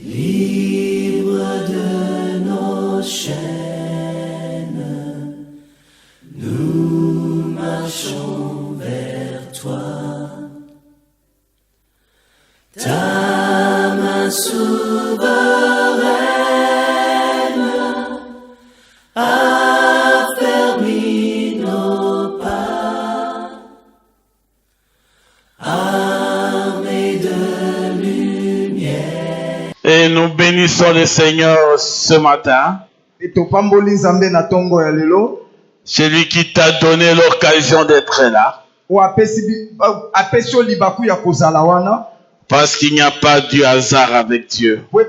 Libre de nos chaînes, nous marchons vers toi. Ta main souveraine a fermé nos pas, armés de lumière. Et nous bénissons le Seigneur ce matin. Celui qui t'a donné l'occasion d'être là. Parce qu'il n'y a pas du hasard avec Dieu. Il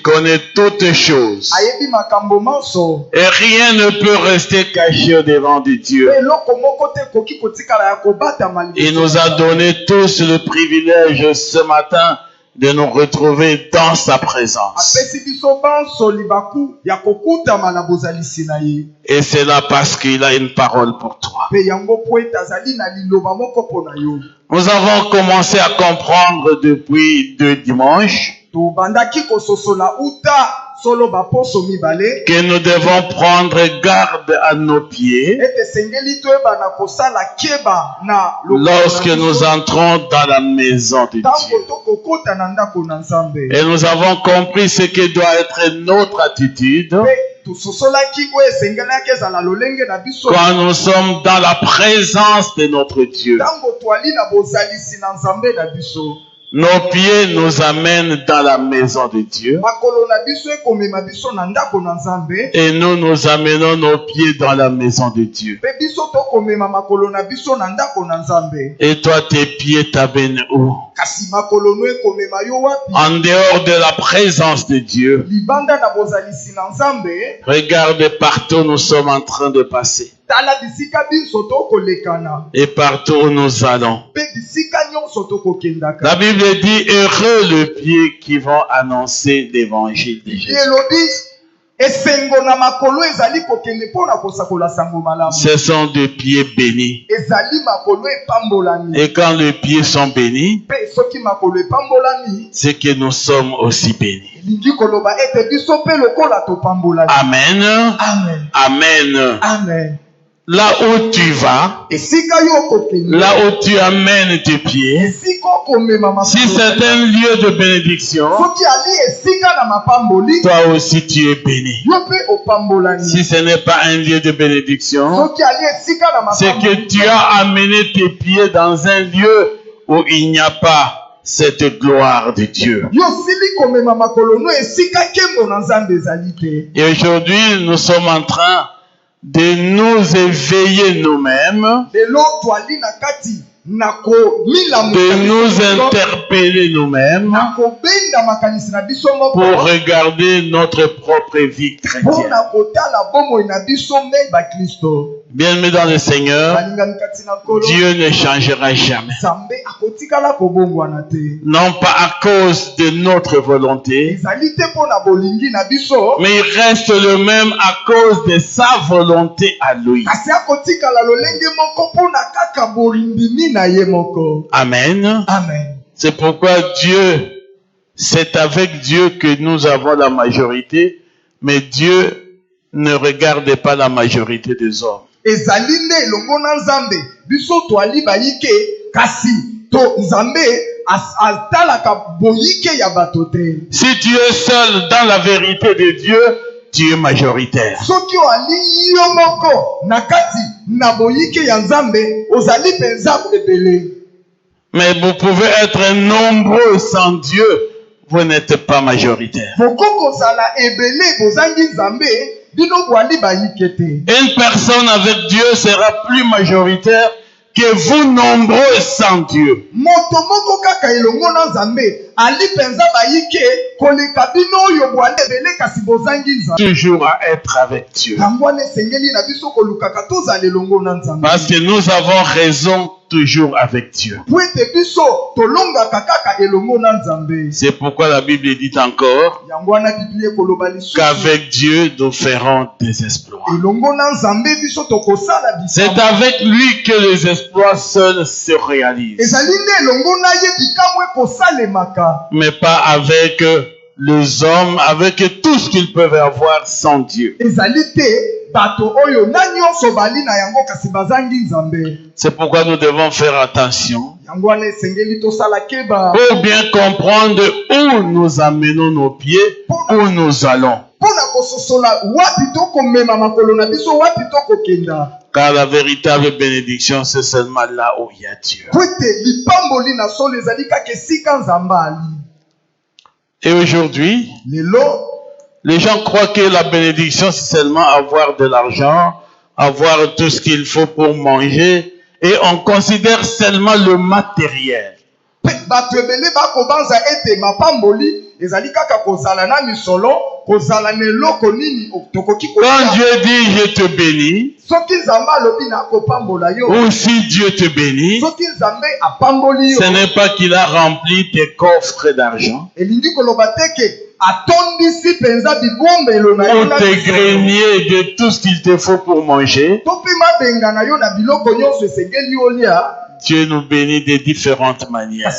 connaît toutes choses. Et rien ne peut rester caché au devant de Dieu. Il nous a donné tous le privilège ce matin de nous retrouver dans sa présence. Et c'est là parce qu'il a une parole pour toi. Nous avons commencé à comprendre depuis 2 dimanches que nous devons prendre garde à nos pieds lorsque nous entrons dans la maison de Dieu. Et nous avons compris ce que doit être notre attitude quand nous sommes dans la présence de notre Dieu. Nos pieds nous amènent dans la maison de Dieu. Et nous nous amenons nos pieds dans la maison de Dieu. Et toi, tes pieds t'amènent où? En dehors de la présence de Dieu. Regarde partout nous sommes en train de passer. Et partout où nous allons. La Bible dit, heureux le pied qui vont annoncer l'évangile de Jésus. Ce sont des pieds bénis. Et quand les pieds sont bénis, c'est que nous sommes aussi bénis. Amen. Amen. Amen. Là où tu vas, là où tu amènes tes pieds, si c'est un lieu de bénédiction, toi aussi tu es béni. Si ce n'est pas un lieu de bénédiction, c'est que tu as amené tes pieds dans un lieu où il n'y a pas cette gloire de Dieu. Et aujourd'hui, nous sommes en train de nous éveiller nous-mêmes, de nous interpeller nous-mêmes pour regarder notre propre vie chrétienne. Bien-aimés dans le Seigneur, Dieu ne changera jamais. Non pas à cause de notre volonté, mais il reste le même à cause de sa volonté à lui. Amen. Amen. C'est pourquoi c'est avec Dieu que nous avons la majorité, mais Dieu ne regarde pas la majorité des hommes. Si tu es seul dans la vérité de Dieu, tu es majoritaire. Mais vous pouvez être nombreux sans Dieu, vous n'êtes pas majoritaire. Une personne avec Dieu sera plus majoritaire que vous nombreux sans Dieu. Toujours à être avec Dieu. Parce que nous avons raison toujours avec Dieu. C'est pourquoi la Bible dit encore qu'avec Dieu nous ferons des exploits. C'est avec lui que les exploits seuls se réalisent. Mais pas avec les hommes, avec tout ce qu'ils peuvent avoir sans Dieu. C'est pourquoi nous devons faire attention pour bien comprendre où nous amenons nos pieds, où nous allons. Car la véritable bénédiction, c'est seulement là où il y a Dieu. Et aujourd'hui, les gens croient que la bénédiction, c'est seulement avoir de l'argent, avoir tout ce qu'il faut pour manger, et on considère seulement le matériel. Quand Dieu dit je te bénis, ou si Dieu te bénit, ce n'est pas qu'il a rempli tes coffres d'argent, ou tes greniers de tout ce qu'il te faut pour manger. Dieu nous bénit de différentes manières.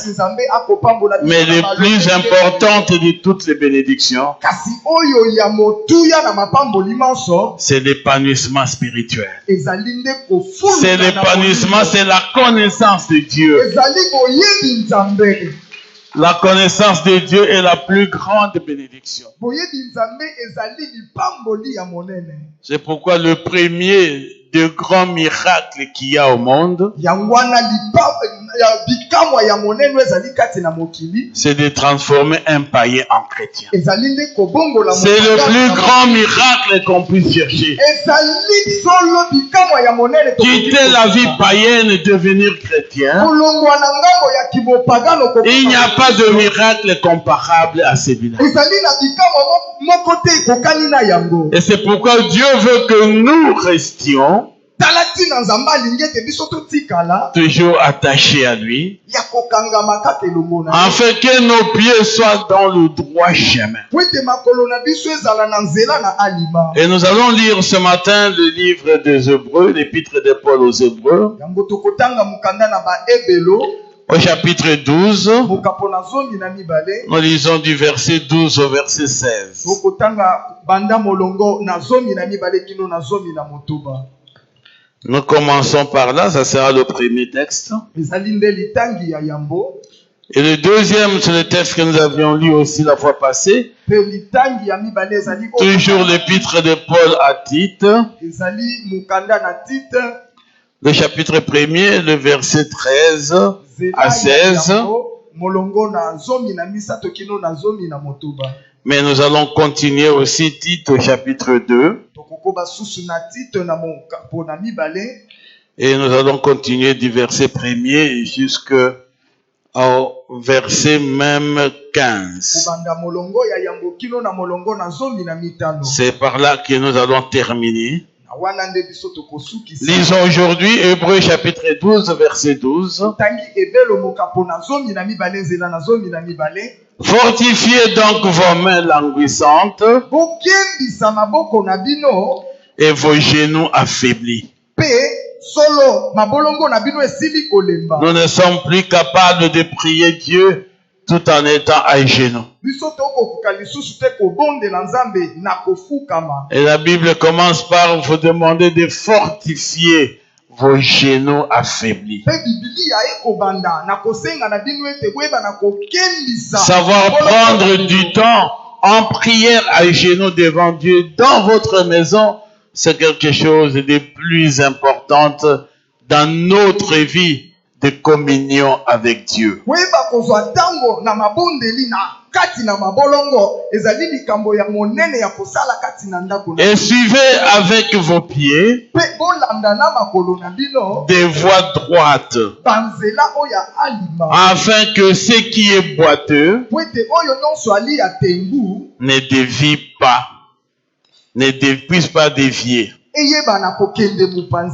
Mais les plus importantes de toutes les bénédictions, c'est l'épanouissement spirituel. C'est l'épanouissement, c'est la connaissance de Dieu. La connaissance de Dieu est la plus grande bénédiction. C'est pourquoi le premier des grands miracles qu'il y a au monde, c'est de transformer un païen en chrétien. C'est le plus grand miracle qu'on puisse chercher. Quitter la vie païenne et devenir chrétien. Il n'y a pas de miracle comparable à celui-là. Et c'est pourquoi Dieu veut que nous restions toujours attachés à lui, afin que nos pieds soient dans le droit chemin. Et nous allons lire ce matin le livre des Hébreux, l'épître de Paul aux Hébreux, au chapitre 12. Nous lisons du verset 12 au verset 16. Nous commençons par là, ça sera le premier texte. Et le deuxième, c'est le texte que nous avions lu aussi la fois passée. Toujours l'épître de Paul à Tite. Le chapitre 1er, le verset 13 à 16. Mais nous allons continuer aussi Tite au chapitre 2. Et nous allons continuer du verset 1er jusqu'au verset même 15. C'est par là que nous allons terminer. Lisons aujourd'hui Hébreux chapitre 12, verset 12. Fortifiez donc vos mains languissantes et vos genoux affaiblis. Nous ne sommes plus capables de prier Dieu tout en étant à genoux. Et la Bible commence par vous demander de fortifier vos genoux affaiblis. Savoir prendre du temps en prière à genoux devant Dieu dans votre maison, c'est quelque chose de plus important dans notre vie de communion avec Dieu. Et suivez avec vos pieds des voies droites, afin que ce qui est boiteux ne puisse pas dévier.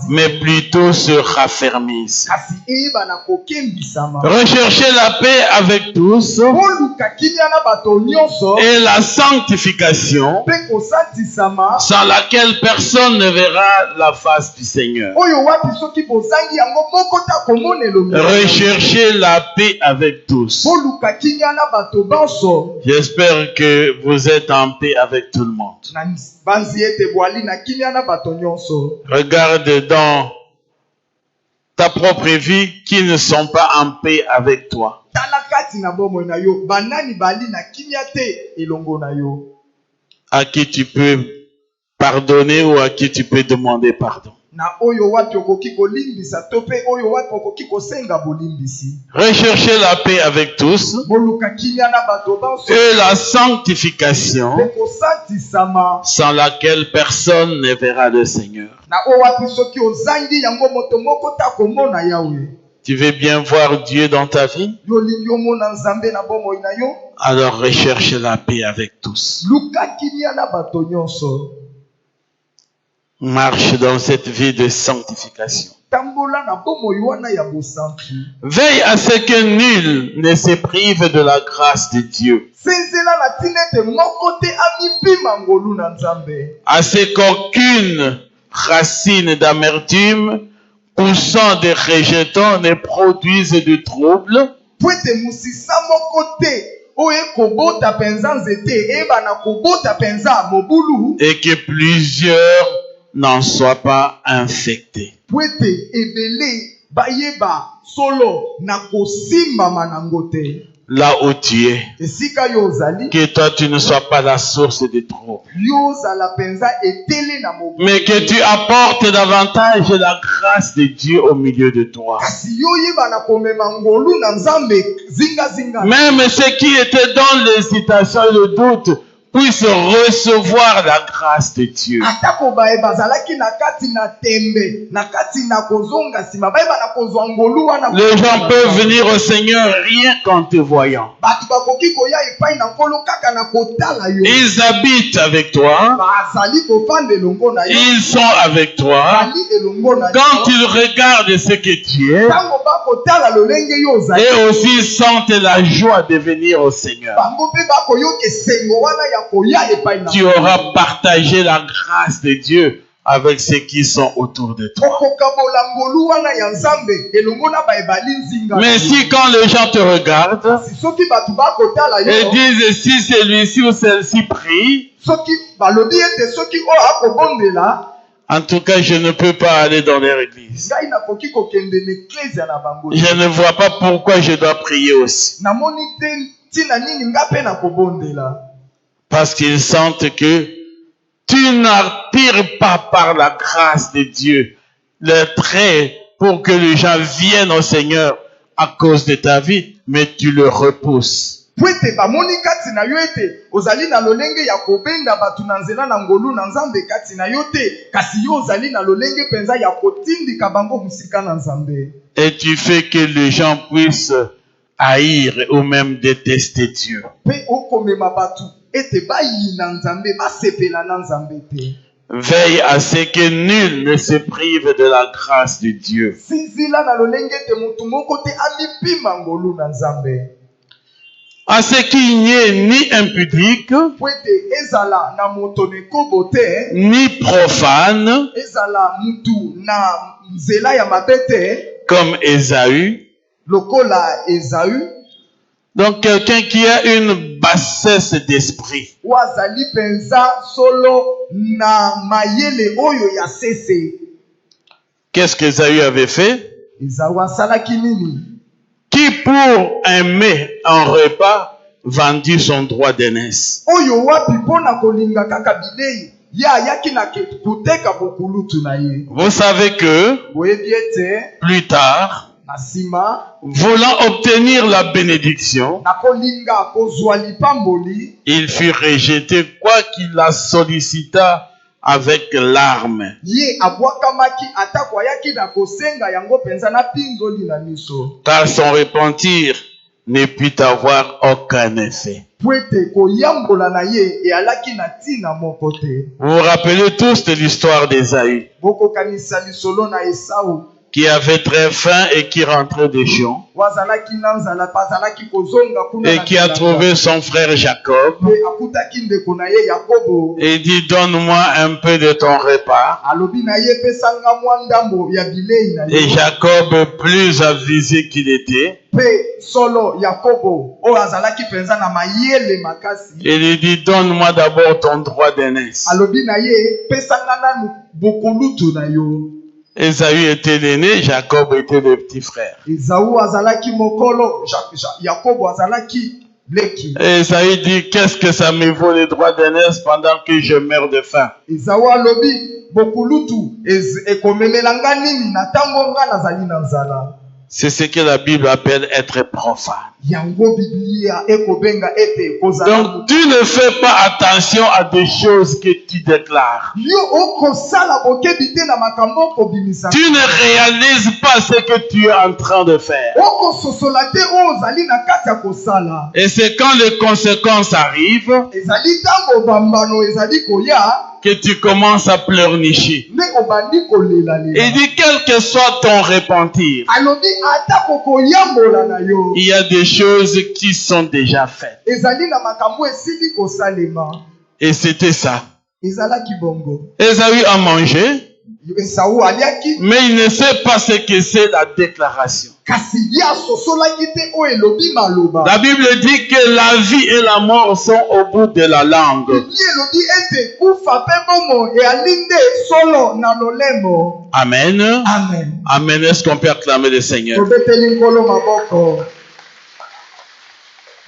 mais plutôt se raffermissent. Recherchez la paix avec tous et la sanctification, sans laquelle personne ne verra la face du Seigneur. Recherchez la paix avec tous. J'espère que vous êtes en paix avec tout le monde. Regarde dans ta propre vie qui ne sont pas en paix avec toi. À qui tu peux pardonner ou à qui tu peux demander pardon. Recherchez la paix avec tous et la sanctification, sans laquelle personne ne verra le Seigneur. Tu veux bien voir Dieu dans ta vie? Alors recherche la paix avec tous. Marche dans cette vie de sanctification. Veille à ce que nul ne se prive de la grâce de Dieu. À ce qu'aucune racine d'amertume poussant des rejetons ne produise de trouble. Et que plusieurs n'en soient pas infectés. Là où tu es, que toi tu ne sois pas la source de trouble, mais que tu apportes davantage la grâce de Dieu au milieu de toi. Même ceux qui étaient dans l'hésitation et le doute puissent recevoir la grâce de Dieu. Les gens peuvent venir au Seigneur rien qu'en te voyant. Ils habitent avec toi. Ils sont avec toi. Quand ils regardent ce que tu es, et aussi sentent la joie de venir au Seigneur, tu auras partagé la grâce de Dieu avec ceux qui sont autour de toi. Mais si quand les gens te regardent et disent si celui-ci ou celle-ci prie, en tout cas je ne peux pas aller dans leur église. Je ne vois pas pourquoi je dois prier aussi. Parce qu'ils sentent que tu n'attires pas par la grâce de Dieu le trait pour que les gens viennent au Seigneur à cause de ta vie, mais tu le repousses. Et tu fais que les gens puissent haïr ou même détester Dieu. Veille à ce que nul ne se prive de la grâce de Dieu. À ce qu'il n'y ait ni impudique, ni profane, comme Ésaü. Donc quelqu'un qui a une bassesse d'esprit. Qu'est-ce qu'Ésaü avait fait? Qui pour aimer un repas vendit son droit d'aînesse. Vous savez que plus tard, voulant obtenir la bénédiction, il fut rejeté, quoiqu'il la sollicita avec larmes. Car son repentir ne put avoir aucun effet. Vous vous rappelez tous de l'histoire d'Ésaü, qui avait très faim et qui rentrait des champs, et qui a trouvé son frère Jacob, et dit, donne-moi un peu de ton repas. Et Jacob, plus avisé qu'il était, il lui dit, donne-moi d'abord ton droit d'aînesse. Ésaü était l'aîné, Jacob était le petit frère. Et Ésaü dit, qu'est-ce que ça me vaut les droits d'aînesse pendant que je meurs de faim? C'est ce que la Bible appelle être profane. Donc tu ne fais pas attention à des choses que tu déclares. Tu ne réalises pas ce que tu es en train de faire. Et c'est quand les conséquences arrivent que tu commences à pleurnicher. Il dit, quel que soit ton repentir, il y a des choses qui sont déjà faites. Et c'était ça. Ésaü a mangé, mais il ne sait pas ce que c'est la déclaration. La Bible dit que la vie et la mort sont au bout de la langue. Amen. Amen. Amen. Est-ce qu'on peut acclamer le Seigneur?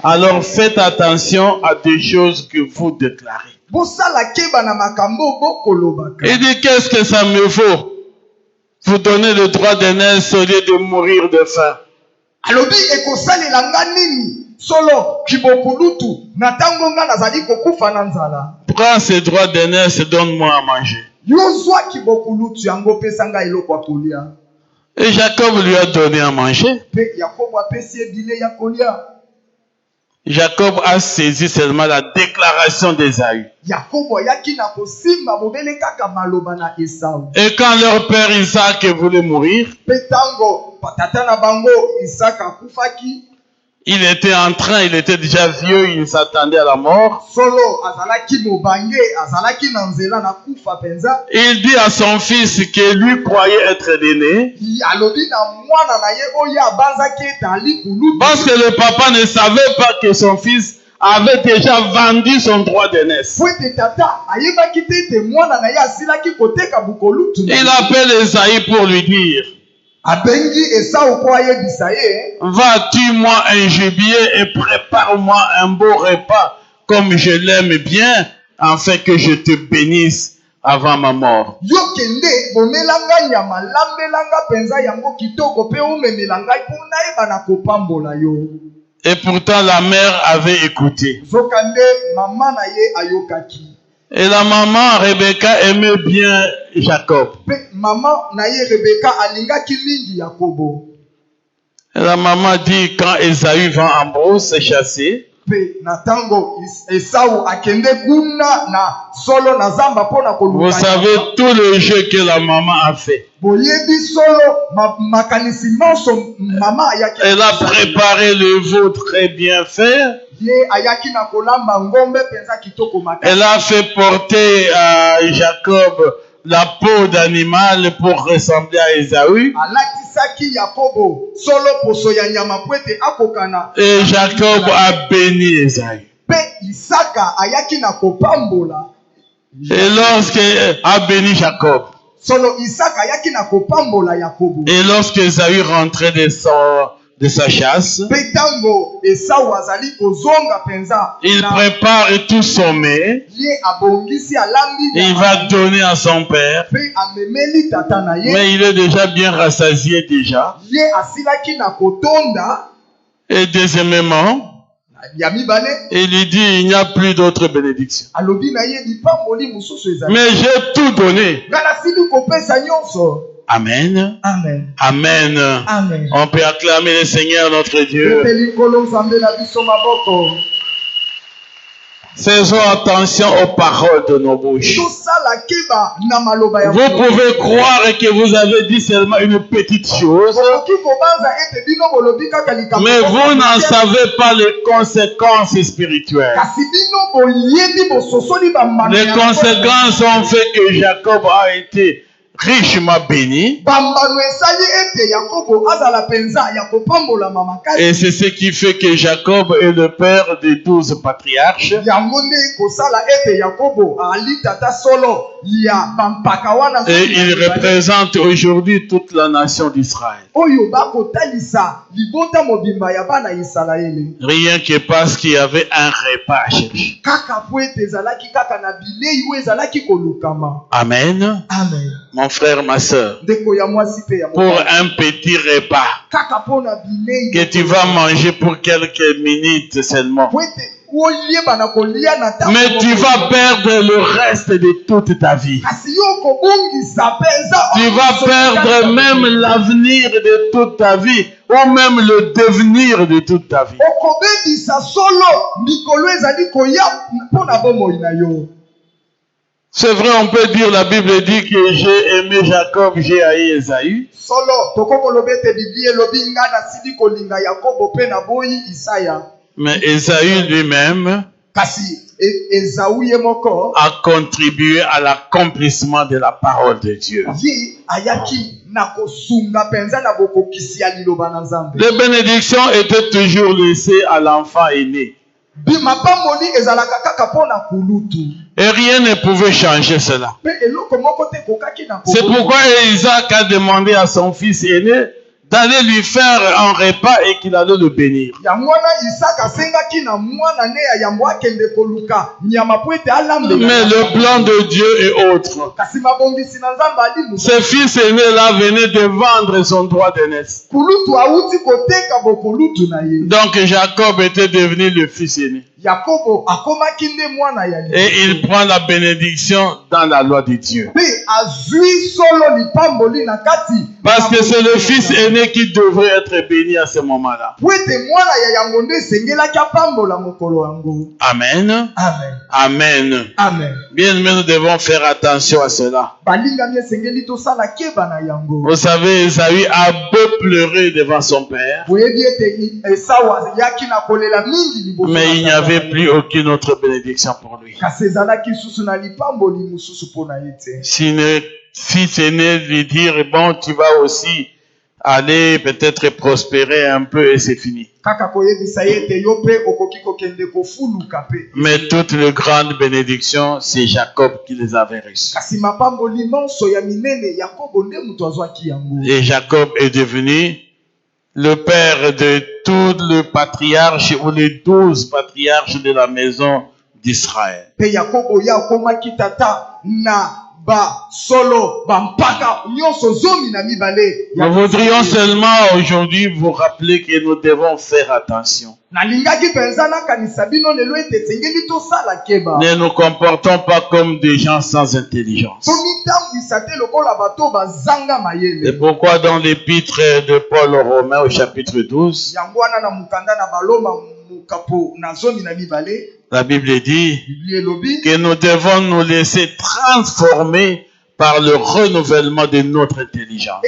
Alors faites attention à des choses que vous déclarez. Il dit, qu'est-ce que ça me vaut? Vous donnez le droit d'aînesse au lieu de mourir de faim. Prends ce droit d'aînesse et donne-moi à manger. Et Jacob lui a donné à manger. Jacob a saisi seulement la déclaration d'Ésaü. Et quand leur père Isaac voulait mourir, il était en train, il était déjà vieux, il s'attendait à la mort. Il dit à son fils que lui croyait être l'aîné, parce que le papa ne savait pas que son fils avait déjà vendu son droit d'aînesse. Il appelle Ésaü pour lui dire, va, tue-moi un gibier et prépare-moi un beau repas comme je l'aime bien, afin que je te bénisse avant ma mort. Et pourtant la mère avait écouté. Et la maman Rebecca aimait bien Jacob. Et la maman dit, quand Ésaü va en brousse chasser, vous savez tout le jeu que la maman a fait. Elle a préparé le veau très bien fait. Elle a fait porter à Jacob la peau d'animal pour ressembler à Ésaü. Et Jacob a béni Ésaü. Et lorsque a béni Jacob. Et lorsque Ésaü rentrait de sa chasse, il prépare tout son mets. Il va donner à son père. Mais il est déjà bien rassasié déjà. Et deuxièmement, il lui dit, il n'y a plus d'autre bénédiction. Mais j'ai tout donné. Amen. Amen. Amen. Amen. On peut acclamer le Seigneur notre Dieu. Faisons attention aux paroles de nos bouches. Vous pouvez croire que vous avez dit seulement une petite chose, mais vous n'en savez pas les conséquences spirituelles. Les conséquences ont fait que Jacob a été richement béni. Et c'est ce qui fait que Jacob est le père des 12 patriarches. Et il représente aujourd'hui toute la nation d'Israël. Rien que parce qu'il y avait un repas à chercher. Amen. Amen. Mon frère, ma soeur, pour un petit repas que tu vas manger pour quelques minutes seulement, mais tu vas perdre le reste de toute ta vie. Tu vas perdre même l'avenir de toute ta vie, ou même le devenir de toute ta vie. C'est vrai, on peut dire, la Bible dit que j'ai aimé Jacob, j'ai haï Esaü. Mais Esaü lui-même a contribué à l'accomplissement de la parole de Dieu. Les bénédictions étaient toujours laissées à l'enfant aîné. Et rien ne pouvait changer cela. C'est pourquoi Isaac a demandé à son fils aîné d'aller lui faire un repas et qu'il allait le bénir. Mais le plan de Dieu est autre. Ce fils aîné-là venait de vendre son droit d'aînesse. Donc Jacob était devenu le fils aîné. Et il prend la bénédiction dans la loi de Dieu. Parce que c'est le fils aîné qui devrait être béni à ce moment-là. Amen. Amen. Amen. Bien, mais nous devons faire attention à cela. Vous savez, Esaü a beau pleurer devant son père, mais il n'y avait plus aucune autre bénédiction pour lui. Si fils aîné lui dire, bon, tu vas aussi aller peut-être prospérer un peu et c'est fini. Mais toutes les grandes bénédictions, c'est Jacob qui les avait reçues. Et Jacob est devenu le père de tous les patriarches ou les 12 patriarches de la maison d'Israël. Nous voudrions seulement aujourd'hui vous rappeler que nous devons faire attention. Ne nous comportons pas comme des gens sans intelligence. C'est pourquoi dans l'épître de Paul aux Romains au chapitre 12, la Bible dit que nous devons nous laisser transformer par le renouvellement de notre intelligence.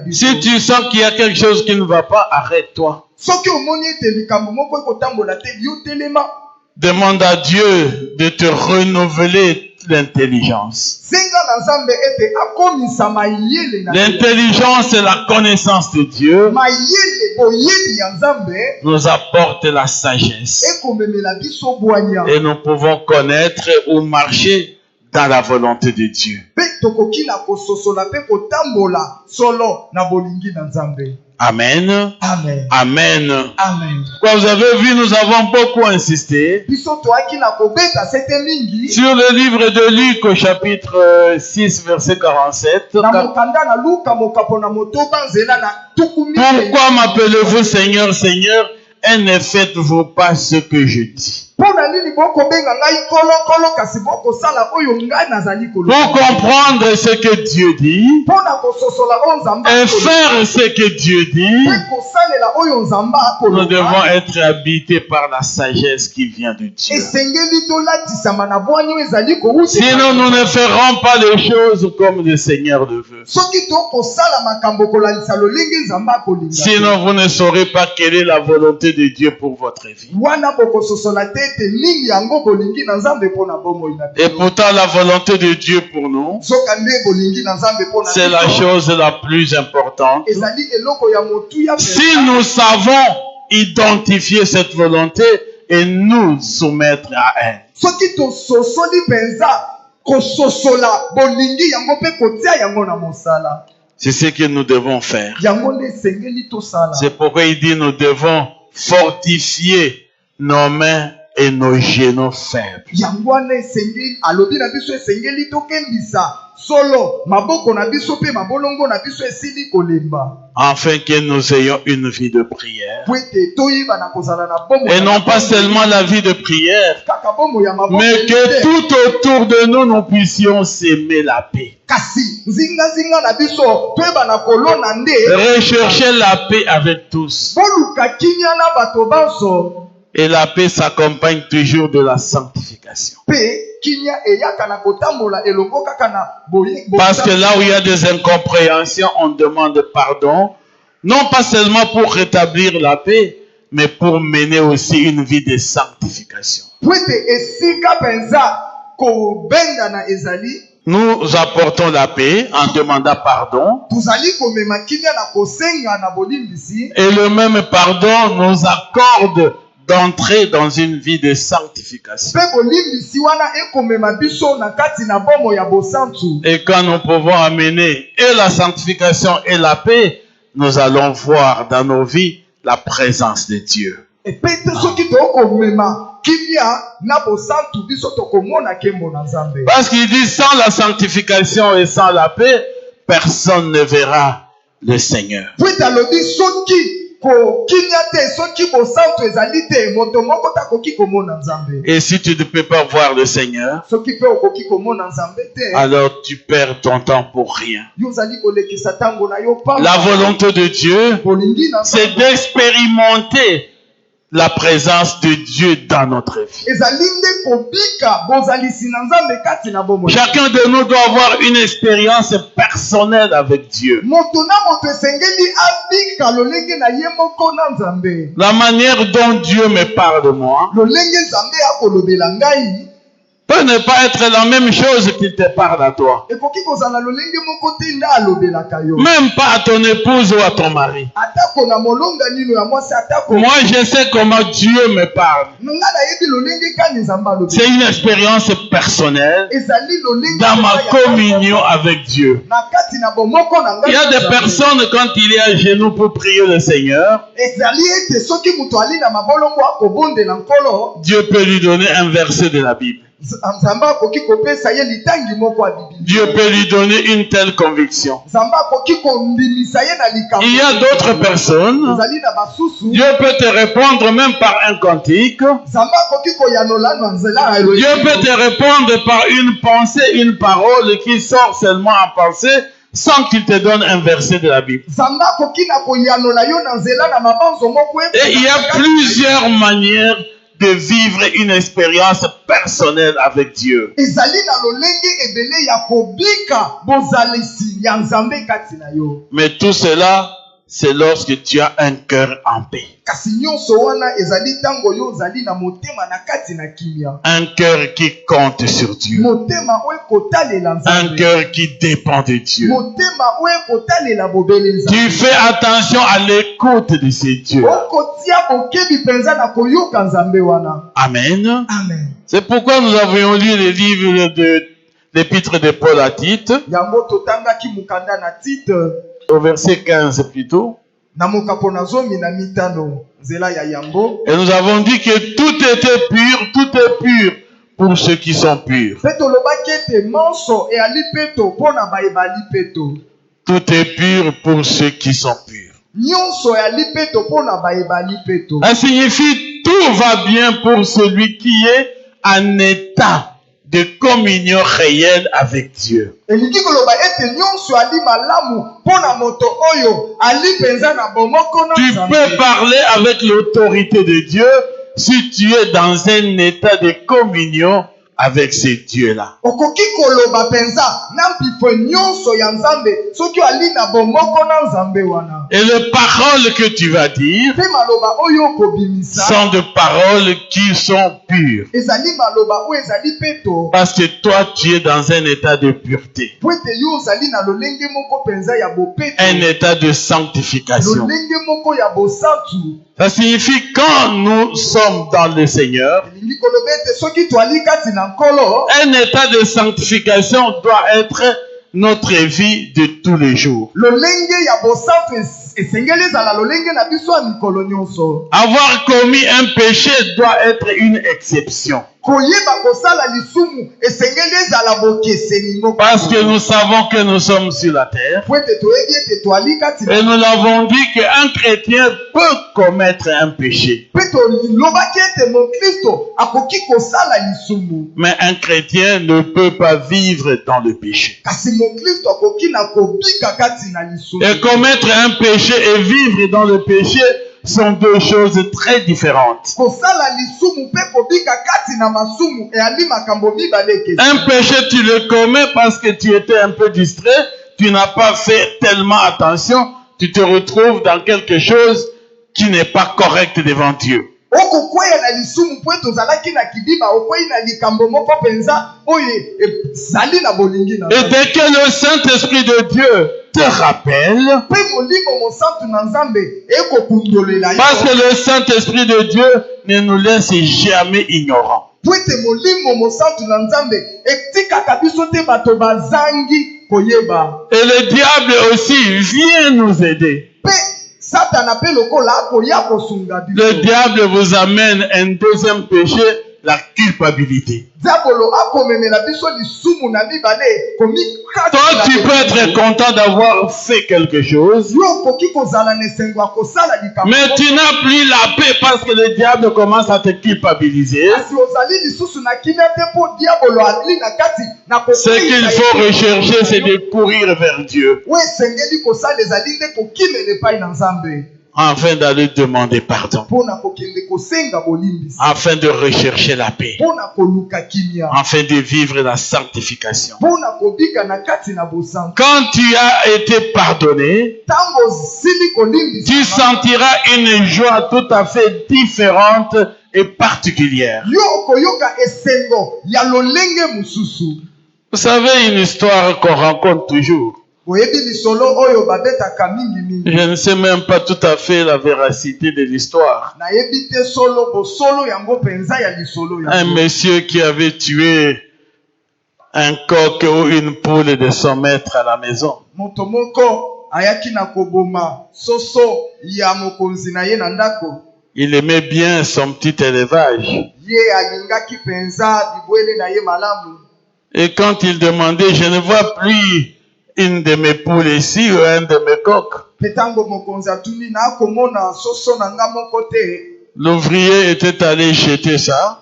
Si tu sens qu'il y a quelque chose qui ne va pas, arrête-toi. Demande à Dieu de te renouveler l'intelligence. L'intelligence et la connaissance de Dieu nous apporte la sagesse. Et nous pouvons connaître ou marcher dans la volonté de Dieu. Amen. Amen. Amen. Amen. Comme vous avez vu, nous avons beaucoup insisté sur le livre de Luc au chapitre 6, verset 47. Pourquoi m'appelez-vous Seigneur, Seigneur, et ne faites-vous pas ce que je dis? comprendre ce que Dieu dit et faire ce que Dieu dit, nous devons être habités par la sagesse qui vient de Dieu. Sinon, nous ne ferons pas les choses comme le Seigneur le veut. Sinon, vous ne saurez pas quelle est la volonté de Dieu pour votre vie. Et pourtant, la volonté de Dieu pour nous, c'est la chose la plus importante. Si nous savons identifier cette volonté et nous soumettre à elle. C'est ce que nous devons faire. C'est pourquoi il dit nous devons fortifier nos mains et nos genoux faibles. Afin que nous ayons une vie de prière. Et non pas seulement la vie de prière, mais que tout autour de nous, nous puissions s'aimer la paix. Rechercher la paix avec tous. Et la paix s'accompagne toujours de la sanctification. Parce que là où il y a des incompréhensions, on demande pardon. Non pas seulement pour rétablir la paix, mais pour mener aussi une vie de sanctification. Nous apportons la paix en demandant pardon. Et le même pardon nous accorde d'entrer dans une vie de sanctification. Et quand nous pouvons amener et la sanctification et la paix, nous allons voir dans nos vies la présence de Dieu. Parce qu'il dit sans la sanctification et sans la paix, personne ne verra le Seigneur. Et si tu ne peux pas voir le Seigneur, alors tu perds ton temps pour rien. La volonté de Dieu, c'est d'expérimenter la présence de Dieu dans notre vie. Chacun de nous doit avoir une expérience personnelle avec Dieu. La manière dont Dieu me parle de moi peut ne pas être la même chose qu'il te parle à toi. Même pas à ton épouse ou à ton mari. Moi, je sais comment Dieu me parle. C'est une expérience personnelle dans ma communion avec Dieu. Il y a des personnes, quand il est à genoux pour prier le Seigneur, Dieu peut lui donner un verset de la Bible. Dieu peut lui donner une telle conviction. Il y a d'autres personnes, Dieu peut te répondre même par un cantique. Dieu peut te répondre par une pensée, une parole qui sort seulement en pensée, sans qu'il te donne un verset de la Bible. Et il y a plusieurs manières de vivre une expérience personnelle avec Dieu. Mais tout cela, c'est lorsque tu as un cœur en paix. Un cœur qui compte sur Dieu. Un cœur qui dépend de Dieu. Tu fais attention à l'écoute de ces dieux. Amen. C'est pourquoi nous avions lu les livres de l'épître de Paul à Tite, au verset 15 plutôt. Et nous avons dit que tout était pur, tout est pur pour ceux qui sont purs. Tout est pur pour ceux qui sont purs. Ça signifie tout va bien pour celui qui est en état de communion réelle avec Dieu. Tu peux parler avec l'autorité de Dieu si tu es dans un état de communion avec ces dieux-là. Et les paroles que tu vas dire sont des paroles qui sont pures. Parce que toi, tu es dans un état de pureté. Un état de sanctification. Ça signifie quand nous sommes dans le Seigneur, un état de sanctification doit être notre vie de tous les jours. Avoir commis un péché doit être une exception. Parce que nous savons que nous sommes sur la terre. Et nous l'avons dit qu'un chrétien peut commettre un péché. Mais un chrétien ne peut pas vivre dans le péché. Et commettre un péché et vivre dans le péché sont deux choses très différentes. Un péché, tu le commets parce que tu étais un peu distrait, tu n'as pas fait tellement attention, tu te retrouves dans quelque chose qui n'est pas correct devant Dieu. Et dès que le Saint-Esprit de Dieu te rappelle, parce que le Saint-Esprit de Dieu ne nous laisse jamais ignorants. Et le diable aussi vient nous aider. Le diable vous amène un deuxième péché, la culpabilité. Toi, tu peux être content d'avoir fait quelque chose, mais tu n'as plus la paix parce que le diable commence à te culpabiliser. Ce qu'il faut rechercher, c'est de courir vers Dieu, afin d'aller demander pardon, afin de rechercher la paix, afin de vivre la sanctification. Quand tu as été pardonné, tu sentiras une joie tout à fait différente et particulière. Vous savez, une histoire qu'on rencontre toujours. Je ne sais même pas tout à fait la véracité de l'histoire. Un monsieur qui avait tué un coq ou une poule de son maître à la maison. Il aimait bien son petit élevage. Et quand il demandait, je ne vois plus une de mes poules ici ou un de mes coqs. L'ouvrier était allé jeter ça.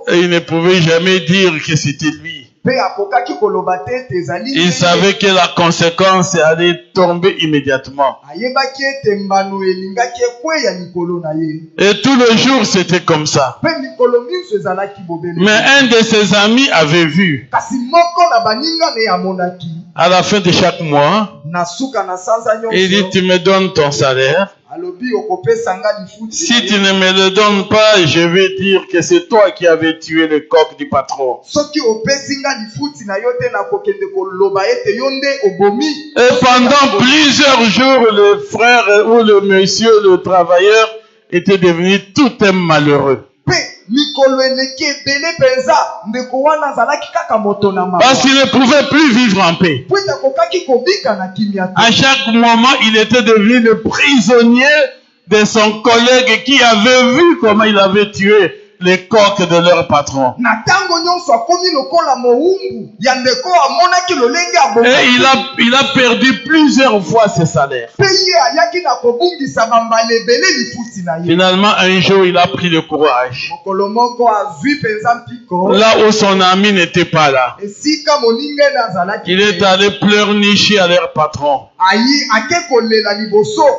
Et il ne pouvait jamais dire que c'était lui. Il savait que la conséquence allait tomber immédiatement. Et tous les jours, c'était comme ça. Mais un de ses amis avait vu. À la fin de chaque mois, il dit, tu me donnes ton salaire. Si tu ne me le donnes pas, je vais dire que c'est toi qui avais tué le coq du patron. Et pendant plusieurs jours, le frère ou le monsieur, le travailleur, était devenu tout un malheureux. Parce qu'il ne pouvait plus vivre en paix. À chaque moment, il était devenu le prisonnier de son collègue qui avait vu comment il avait tué les coques de leur patron. Et il a perdu plusieurs fois ses salaires. Finalement, un jour, il a pris le courage. Là où son ami n'était pas là, il est allé pleurnicher à leur patron.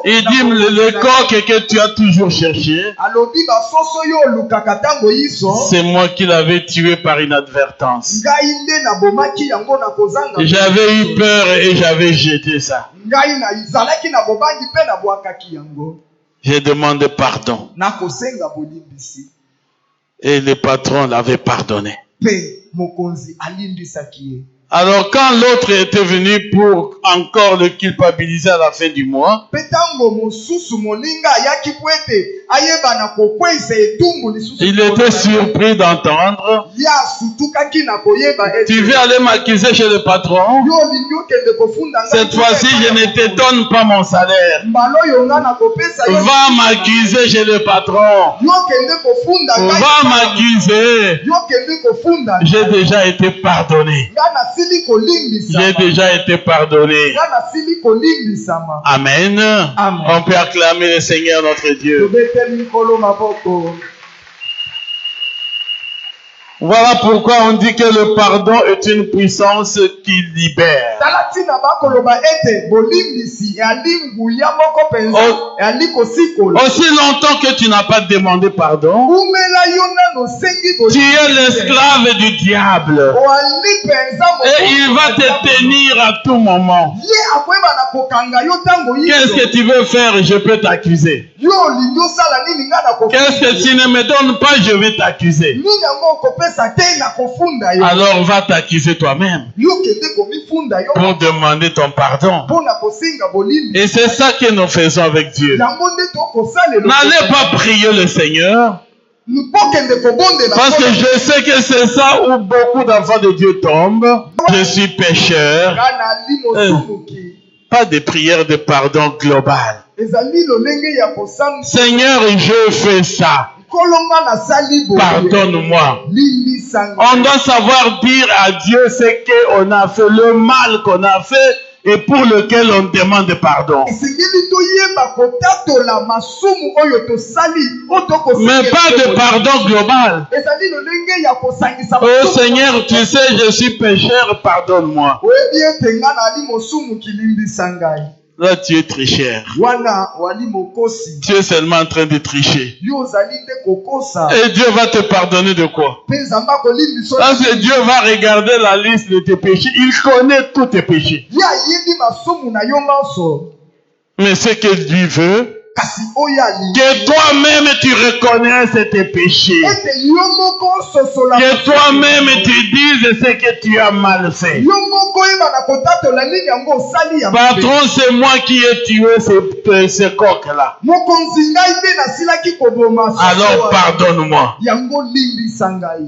Il dit, le coq que tu as toujours cherché, c'est moi qui l'avais tué par inadvertance. J'avais eu peur et j'avais jeté ça. J'ai demandé pardon. Et le patron l'avait pardonné. Alors quand l'autre était venu pour encore le culpabiliser à la fin du mois, il était surpris d'entendre, tu veux aller m'accuser chez le patron? Cette fois-ci, je ne te donne pas mon salaire. Va m'accuser chez le patron. Va m'accuser. J'ai déjà été pardonné. J'ai déjà été pardonné. Amen. On peut acclamer le Seigneur notre Dieu. Voilà pourquoi on dit que le pardon est une puissance qui libère. Aussi longtemps que tu n'as pas demandé pardon, tu es l'esclave du diable. Et il va te tenir à tout moment. Qu'est-ce que tu veux faire? Je peux t'accuser. Qu'est-ce que tu ne me donnes pas? Je vais t'accuser. Alors va t'accuser toi-même pour demander ton pardon. Et c'est ça que nous faisons avec Dieu. N'allez pas prier le Seigneur, parce que je sais que c'est ça où beaucoup d'enfants de Dieu tombent. Je suis pécheur. Pas de prière de pardon global. Seigneur, je fais ça. Pardonne-moi. On doit savoir dire à Dieu ce qu'on a fait, le mal qu'on a fait et pour lequel on demande pardon. Mais pas de pardon global. Oh Seigneur, tu sais, je suis pécheur, pardonne-moi. Là, tu es tricheur. Tu es seulement en train de tricher. Et Dieu va te pardonner de quoi? Parce que Dieu va regarder la liste de tes péchés. Il connaît tous tes péchés. Mais ce que Dieu veut, que toi-même tu reconnaisses tes péchés. Que toi-même tu dises ce que tu as mal fait. Patron, c'est moi qui ai tué ce coq-là. Alors pardonne-moi.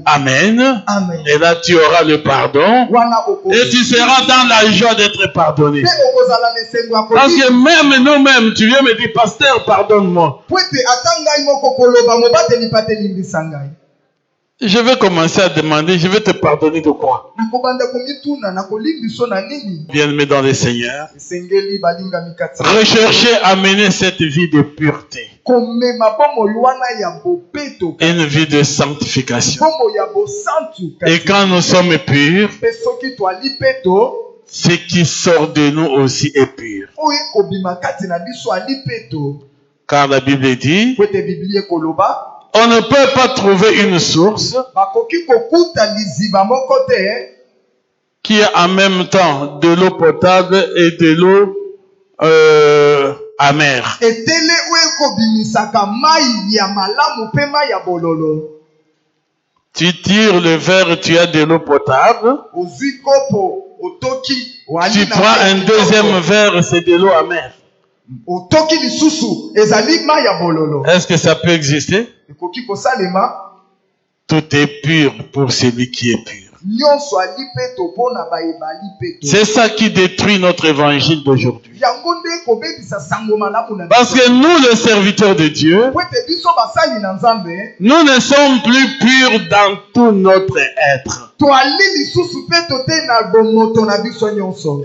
Amen. Et là tu auras le pardon. Et tu seras dans la joie d'être pardonné. Parce que même nous-mêmes, tu viens me dire, pasteur, pardonne-moi. Je vais commencer à demander, je vais te pardonner de quoi? Bien-aimé dans le Seigneur, recherchez à mener cette vie de pureté, une vie de sanctification. Et quand nous sommes purs, ce qui sort de nous aussi est pur. Car la Bible dit, on ne peut pas trouver une source qui a en même temps de l'eau potable et de l'eau amère. Tu tires le verre, tu as de l'eau potable. Tu prends un deuxième verre, c'est de l'eau amère. Est-ce que ça peut exister? Tout est pur pour celui qui est pur. C'est ça qui détruit notre évangile d'aujourd'hui. Parce que nous, les serviteurs de Dieu, nous ne sommes plus purs dans tout notre être.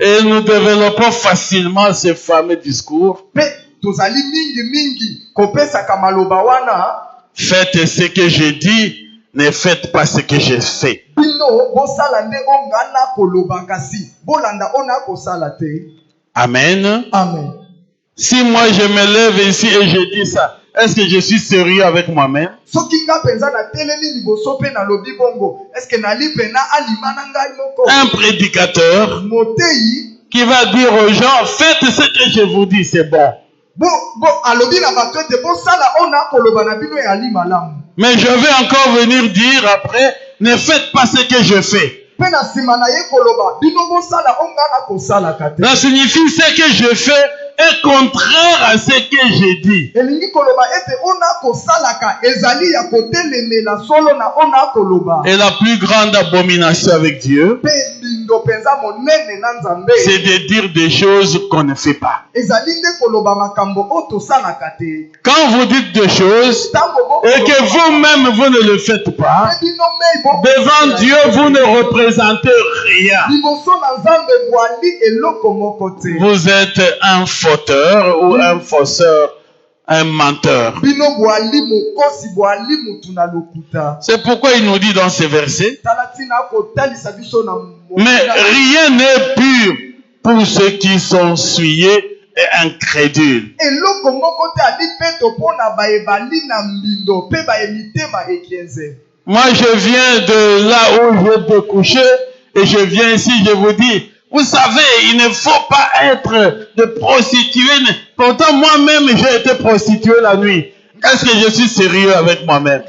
Et nous développons facilement ce fameux discours. Faites ce que je dis, ne faites pas ce que je fais. Amen. Amen. Si moi je me lève ici et je dis ça, est-ce que je suis sérieux avec moi-même? Un prédicateur qui va dire aux gens, faites ce que je vous dis, c'est bon. Mais je vais encore venir dire après, ne faites pas ce que je fais. Ça signifie ce que je fais est contraire à ce que j'ai dit. Et la plus grande abomination avec Dieu, c'est de dire des choses qu'on ne fait pas. Quand vous dites des choses et que vous-même vous ne le faites pas, devant Dieu vous ne représentez rien. Vous êtes un fauteur ou un fausseur, un menteur. C'est pourquoi il nous dit dans ce verset, mais rien n'est pur pour ceux qui sont souillés et incrédules. Moi, je viens de là où je peux coucher et je viens ici, je vous dis, vous savez, il ne faut pas être de prostituée. Pourtant, moi-même, j'ai été prostituée la nuit. Est-ce que je suis sérieux avec moi-même?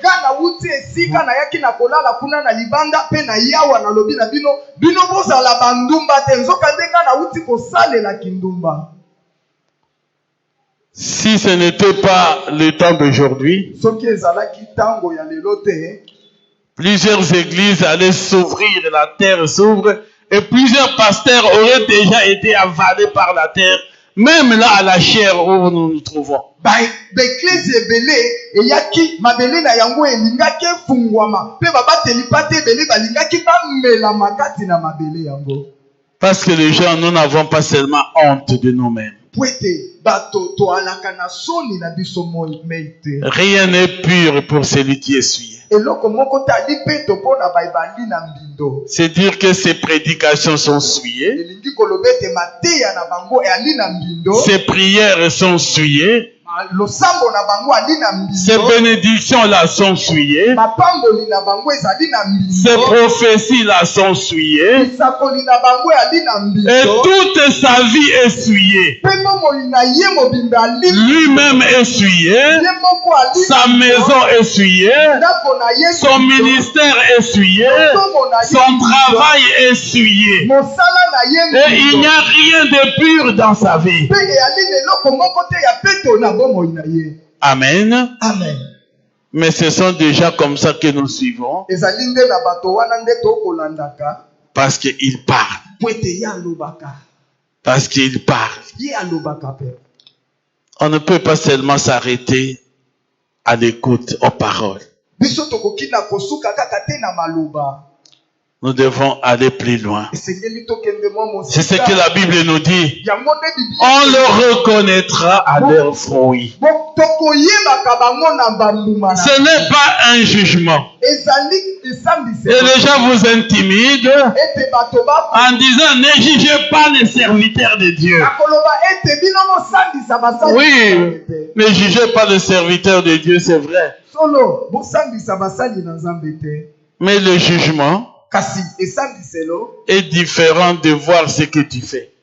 Si ce n'était pas le temps d'aujourd'hui, plusieurs églises allaient s'ouvrir, la terre s'ouvre, et plusieurs pasteurs auraient déjà été avalés par la terre, même là à la chair où nous nous trouvons. Parce que les gens, nous n'avons pas seulement honte de nous-mêmes. Rien n'est pur pour celui qui est souillé. C'est dire que ces prédications sont souillées. Ces prières sont souillées. Ces bénédictions-là sont souillées. Ces prophéties-là sont souillées. Et toute sa vie est souillée. Lui-même est souillé. Sa maison est souillée. Son ministère est souillé. Son travail est souillé. Et il n'y a rien de pur dans sa vie. Amen. Amen. Mais ce sont déjà comme ça que nous suivons. Parce qu'il parle. Parce qu'il parle. On ne peut pas seulement s'arrêter à l'écoute aux paroles. Nous devons aller plus loin. C'est ce que la Bible nous dit. On le reconnaîtra à leurs fruits. Ce n'est pas un jugement. Et les gens vous intimident en disant ne jugez pas les serviteurs de Dieu. Oui, ne jugez pas les serviteurs de Dieu, c'est vrai. Mais le jugement est différent de voir ce que tu fais.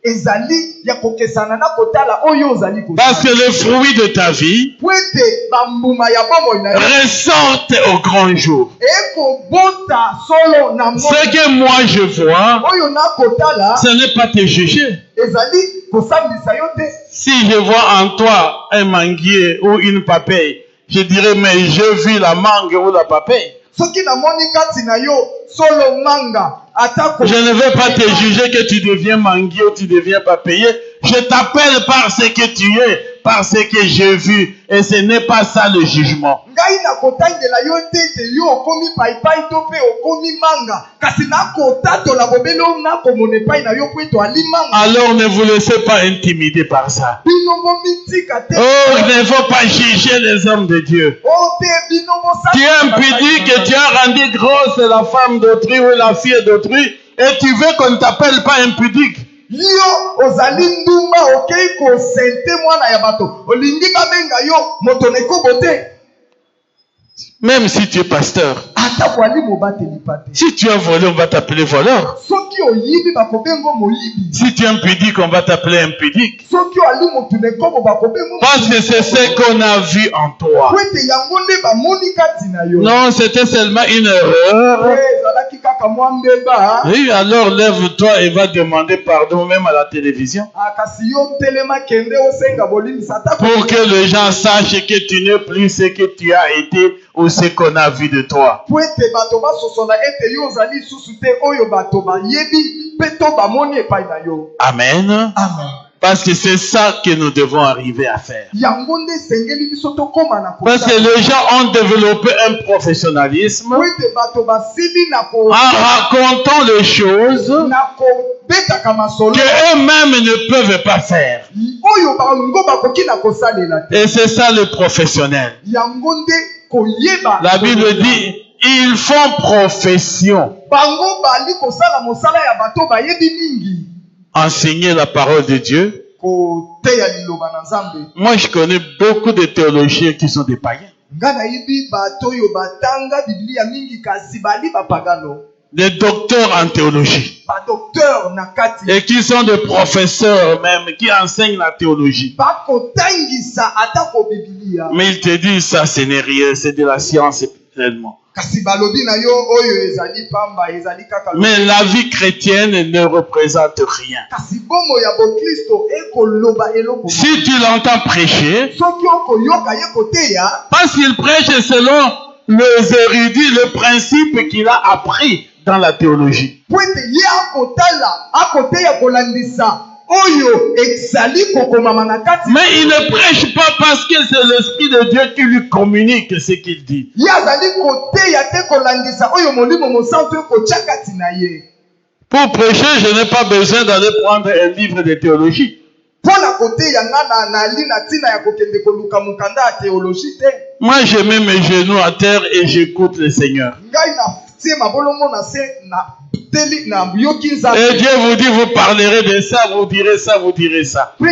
Parce que les fruits de ta vie ressortent au grand jour. Ce que moi je vois, ce n'est pas te juger. Si je vois en toi un manguier ou une papaye, je dirais mais j'ai vu la mangue ou la papaye. Je ne veux pas te juger que tu deviens manguier ou tu ne deviens pas payé. Je t'appelle par ce que tu es, par ce que j'ai vu. Et ce n'est pas ça le jugement. Alors ne vous laissez pas intimider par ça. Oh, il ne faut pas juger les hommes de Dieu. Tu es impudique et tu as rendu grosse la femme d'autrui ou la fille d'autrui et tu veux qu'on ne t'appelle pas impudique. Même si tu es pasteur, si tu as volé, on va t'appeler voleur. Si tu es impudique, on va t'appeler impudique. Parce que c'est ce qu'on a vu en toi. Non, c'était seulement une erreur. Oui, alors lève-toi et va demander pardon même à la télévision. Pour que les gens sachent que tu n'es plus ce que tu as été ou ce qu'on a vu de toi. Amen. Parce que c'est ça que nous devons arriver à faire. Parce que les gens ont développé un professionnalisme en racontant les choses qu'eux-mêmes ne peuvent pas faire. Et c'est ça le professionnel. La Bible dit, ils font profession. Enseigner la parole de Dieu. Moi, je connais beaucoup de théologiens qui sont des païens. Des docteurs en théologie. Et qui sont des professeurs même, qui enseignent la théologie. Mais ils te disent ça, ce n'est rien, c'est de la science tellement. Mais la vie chrétienne ne représente rien. Si tu l'entends prêcher, parce qu'il prêche selon les érudits, le principe qu'il a appris dans la théologie. Mais il ne prêche pas parce que c'est l'Esprit de Dieu qui lui communique ce qu'il dit. Pour prêcher, je n'ai pas besoin d'aller prendre un livre de théologie. Moi, je mets mes genoux à terre et j'écoute le Seigneur. Et Dieu vous dit, vous parlerez de ça, vous direz ça, vous direz ça. Et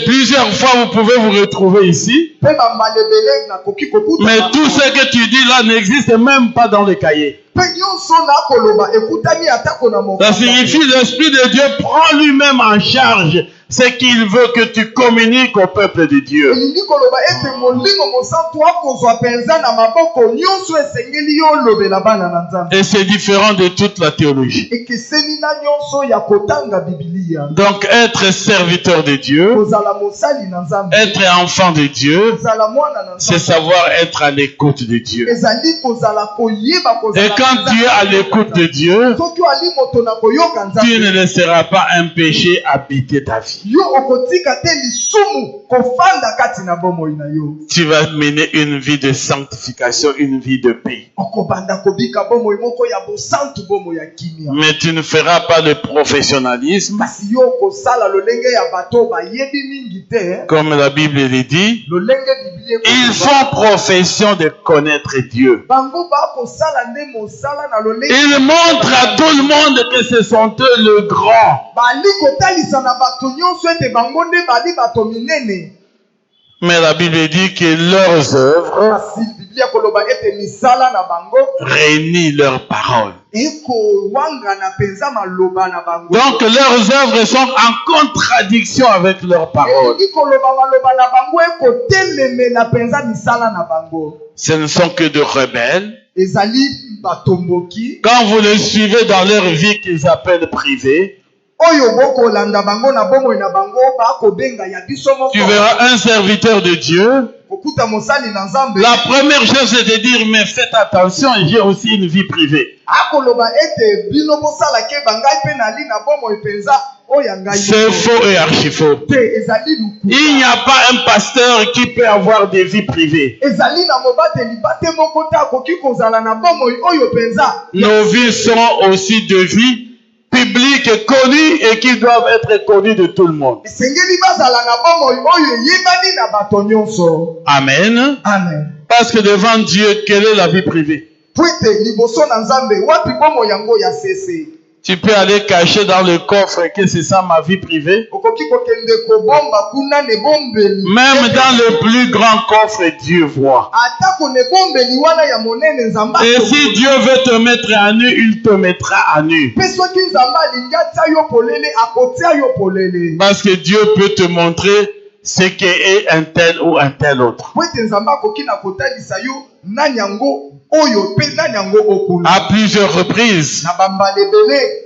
plusieurs fois, vous pouvez vous retrouver ici. Mais tout ce que tu dis là n'existe même pas dans le cahier. Ça signifie l'Esprit de Dieu prend lui-même en charge ce qu'il veut que tu communiques au peuple de Dieu. Et c'est différent de toute la théologie. Donc être serviteur de Dieu, être enfant de Dieu, c'est savoir être à l'écoute de Dieu. Et quand tu es à l'écoute de Dieu, tu ne laisseras pas un péché habiter ta vie. Tu vas mener une vie de sanctification, une vie de paix. Mais tu ne feras pas le professionnalisme. Comme la Bible le dit, ils font profession de connaître Dieu. Ils montrent à tout le monde que ce sont eux le grand. Mais la Bible dit que leurs œuvres réunissent leurs paroles. Donc leurs œuvres sont en contradiction avec leurs paroles. Ce ne sont que de rebelles. Quand vous les suivez dans leur vie qu'ils appellent privée, Tu verras un serviteur de Dieu. La première chose, c'est de dire, mais faites attention, j'ai aussi une vie privée. C'est faux et archi faux. Il n'y a pas un pasteur qui peut avoir des vies privées. Nos vies sont aussi de vie publiques et connues et qui doivent être connues de tout le monde. Amen. Amen. Parce que devant Dieu, quelle est la vie privée? Tu peux aller cacher dans le coffre que c'est ça ma vie privée. Même dans le plus grand coffre, Dieu voit. Et si Dieu veut te mettre à nu, il te mettra à nu. Parce que Dieu peut te montrer ce qu'est un tel ou un tel autre. À plusieurs reprises.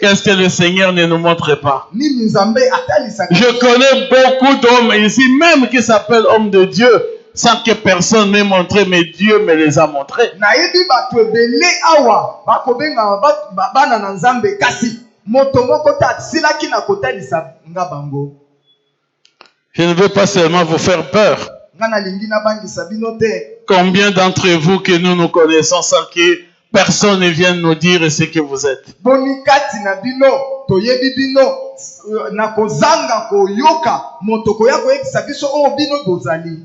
Qu'est-ce que le Seigneur ne nous montre pas? Je connais beaucoup d'hommes ici, même qui s'appellent hommes de Dieu, sans que personne m'ait montré, mais Dieu me les a montrés. Je ne veux pas seulement vous faire peur. Combien d'entre vous que nous nous connaissons sans que personne ne vienne nous dire ce que vous êtes?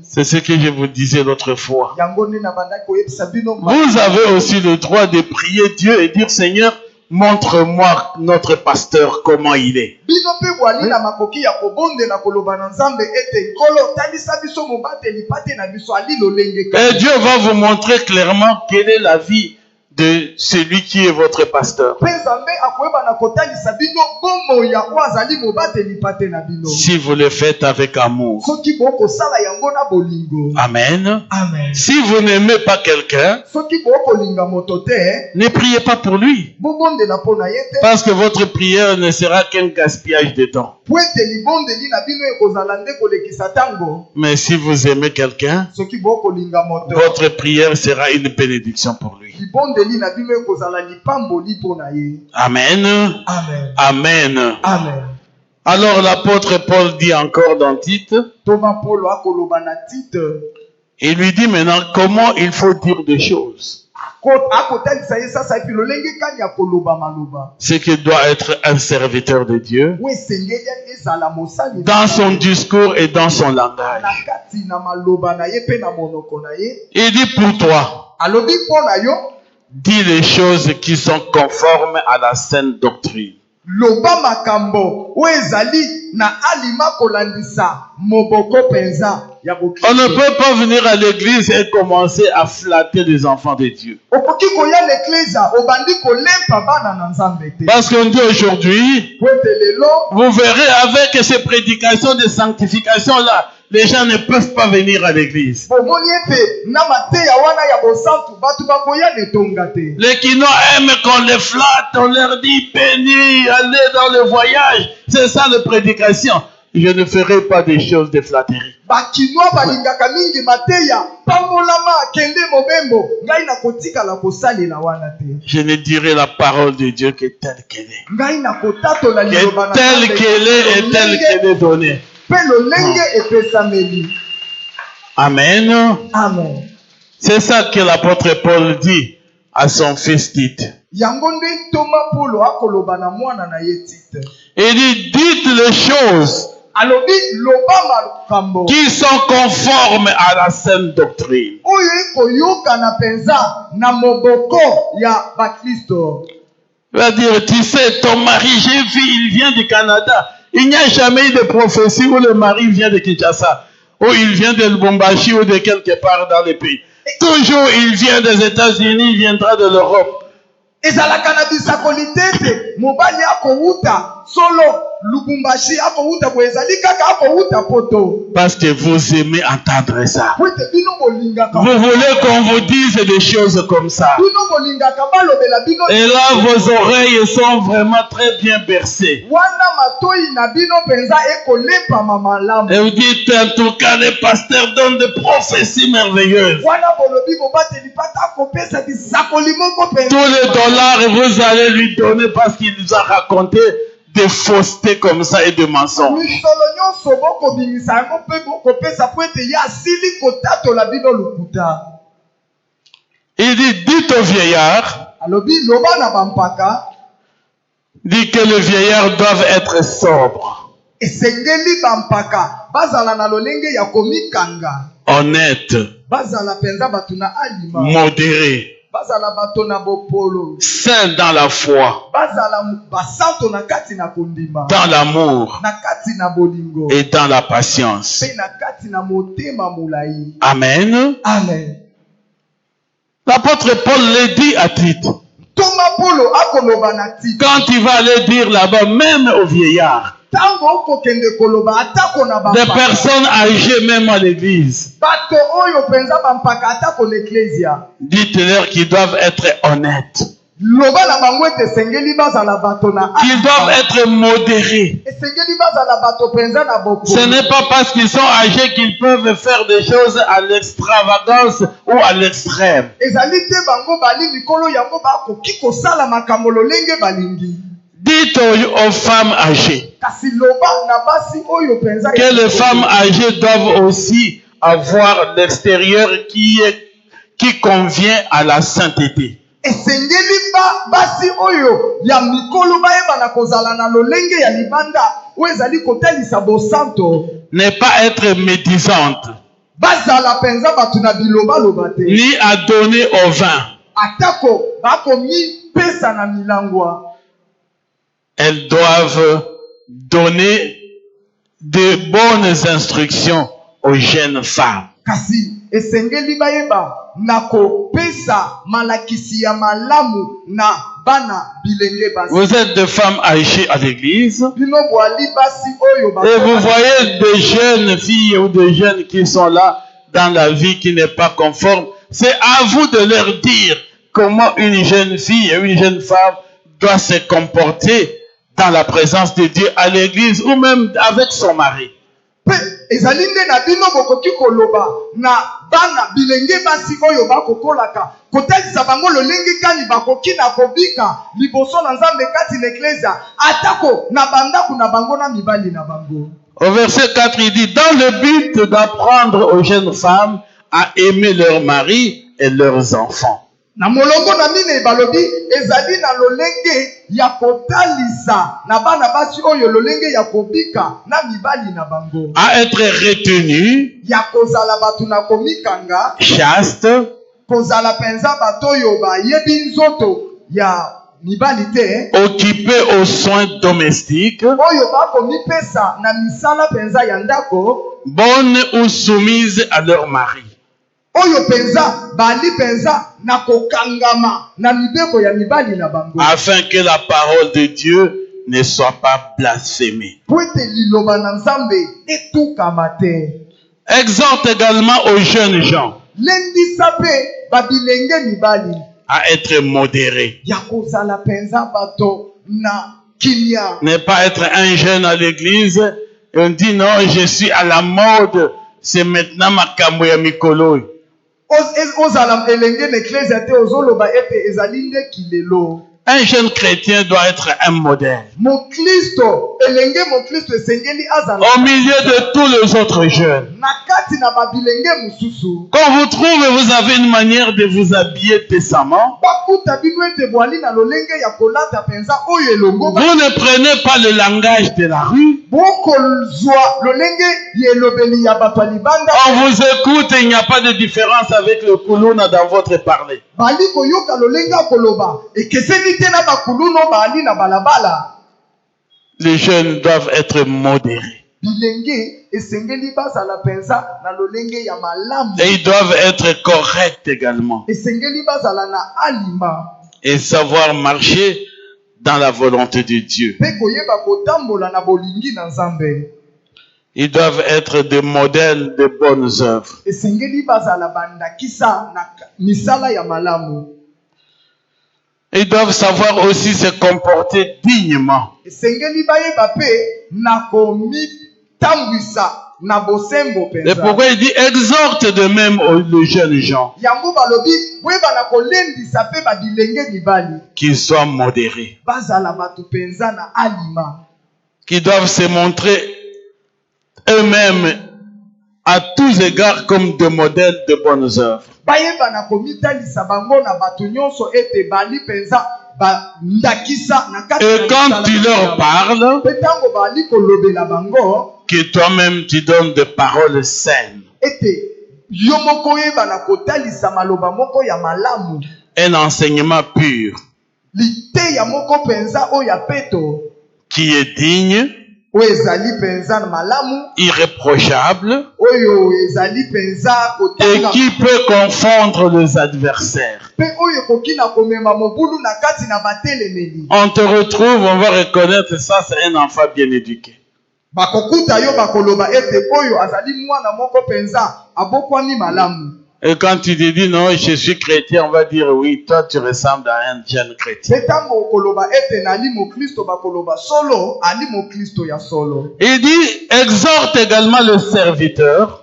C'est ce que je vous disais l'autre fois. Vous avez aussi le droit de prier Dieu et dire, Seigneur, montre-moi notre pasteur, comment il est. Et Dieu va vous montrer clairement quelle est la vie de celui qui est votre pasteur. Si vous le faites avec amour. Amen. Amen. Si vous n'aimez pas quelqu'un, ne priez pas pour lui. Parce que votre prière ne sera qu'un gaspillage de temps. Mais si vous aimez quelqu'un, votre prière sera une bénédiction pour lui. Amen. Amen. Amen. Amen. Alors l'apôtre Paul dit encore dans Tite, il lui dit maintenant comment il faut dire des choses. Ce qui doit être un serviteur de Dieu dans son discours et dans son langage. Il dit pour toi, dis les choses qui sont conformes à la saine doctrine. On ne peut pas venir à l'église et commencer à flatter les enfants de Dieu. Parce qu'on dit aujourd'hui, vous verrez avec ces prédications de sanctification là, les gens ne peuvent pas venir à l'église. Les Kinois aiment qu'on les flatte, on leur dit béni, allez dans le voyage. C'est ça la prédication. Je ne ferai pas des choses de flatterie. Je ne dirai la parole de Dieu que telle qu'elle est. Que telle qu'elle est et telle qu'elle est donnée. Amen. Amen. C'est ça que l'apôtre Paul dit à son fils Tite. Il dit, dites les choses qui sont conformes à la saine doctrine. Il va dire, tu sais, ton mari, j'ai vu, il vient du Canada. Il n'y a jamais eu de prophétie où le mari vient de Kinshasa, ou il vient de Lubumbashi ou de quelque part dans le pays. Toujours il vient des États-Unis, il viendra de l'Europe. Parce que vous aimez entendre ça. Vous voulez qu'on vous dise des choses comme ça. Et là, vos oreilles sont vraiment très bien bercées. Et vous dites, en tout cas, les pasteurs donnent des prophéties merveilleuses. Tous les dollars, vous allez lui donner parce qu'il nous a raconté des faussetés comme ça et des mensonges. Il dit, dites au vieillard, dit que les vieillards doivent être sobres, honnêtes, modérés, saints dans la foi, dans l'amour et dans la patience. Amen. Amen. L'apôtre Paul le dit à Tite. Quand il va aller dire là-bas, même aux vieillards, des personnes âgées même à l'église, dites-leur qu'ils doivent être honnêtes, qu'ils doivent être modérés. Ce n'est pas parce qu'ils sont âgés qu'ils peuvent faire des choses à l'extravagance ou à l'extrême. Dites aux femmes âgées que les femmes âgées doivent aussi avoir l'extérieur qui convient à la sainteté. Ne pas être médisante, ni à donner au vin. Elles doivent donner de bonnes instructions aux jeunes femmes. Vous êtes des femmes âgées à l'église et vous voyez des jeunes filles ou des jeunes qui sont là dans la vie qui n'est pas conforme. C'est à vous de leur dire comment une jeune fille et une jeune femme doit se comporter dans la présence de Dieu à l'église ou même avec son mari. Au verset 4, il dit, dans le but d'apprendre aux jeunes femmes à aimer leur mari et leurs enfants. À être retenu, chaste, occupé aux soins domestiques, bonnes ou soumises à leur mari. Afin que la parole de Dieu ne soit pas blasphémée. Exhorte également aux jeunes gens à être modérés. Ne pas être un jeune à l'église et on dit non, je suis à la mode, c'est maintenant ma kamboya mikolo. Un jeune chrétien doit être un modèle au milieu de tous les autres jeunes. Quand vous trouvez, vous avez une manière de vous habiller décemment. Vous ne prenez pas le langage de la rue. On vous écoute et il n'y a pas de différence avec le kuluna dans votre parler. Les jeunes doivent être modérés. Et ils doivent être corrects également. Et savoir marcher dans la volonté de Dieu. Ils doivent être des modèles de bonnes œuvres. Ils doivent savoir aussi se comporter dignement. Et pourquoi il dit exhorte de même les jeunes gens qu'ils soient modérés, qu'ils doivent se montrer eux-mêmes à tous égards comme des modèles de bonnes œuvres. Et quand tu leur parles, que toi-même tu donnes des paroles saines, un enseignement pur qui est digne, irréprochable et qui peut confondre les adversaires. On te retrouve, on va reconnaître ça, c'est un enfant bien éduqué. Et quand tu te dis non, je suis chrétien, on va dire oui, toi tu ressembles à un jeune chrétien. Il dit, exhorte également le serviteur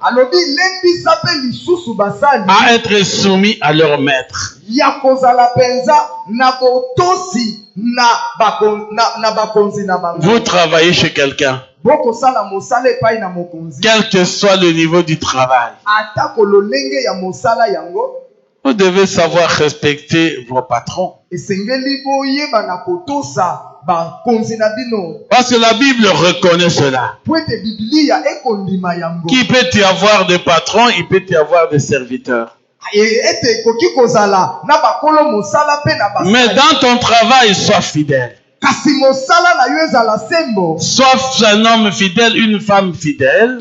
à être soumis à leur maître. Vous travaillez chez quelqu'un. Quel que soit le niveau du travail, vous devez savoir respecter vos patrons. Parce que la Bible reconnaît cela. Qui peut y avoir des patrons, il peut y avoir des serviteurs. Mais dans ton travail, sois fidèle. Sois un homme fidèle, une femme fidèle.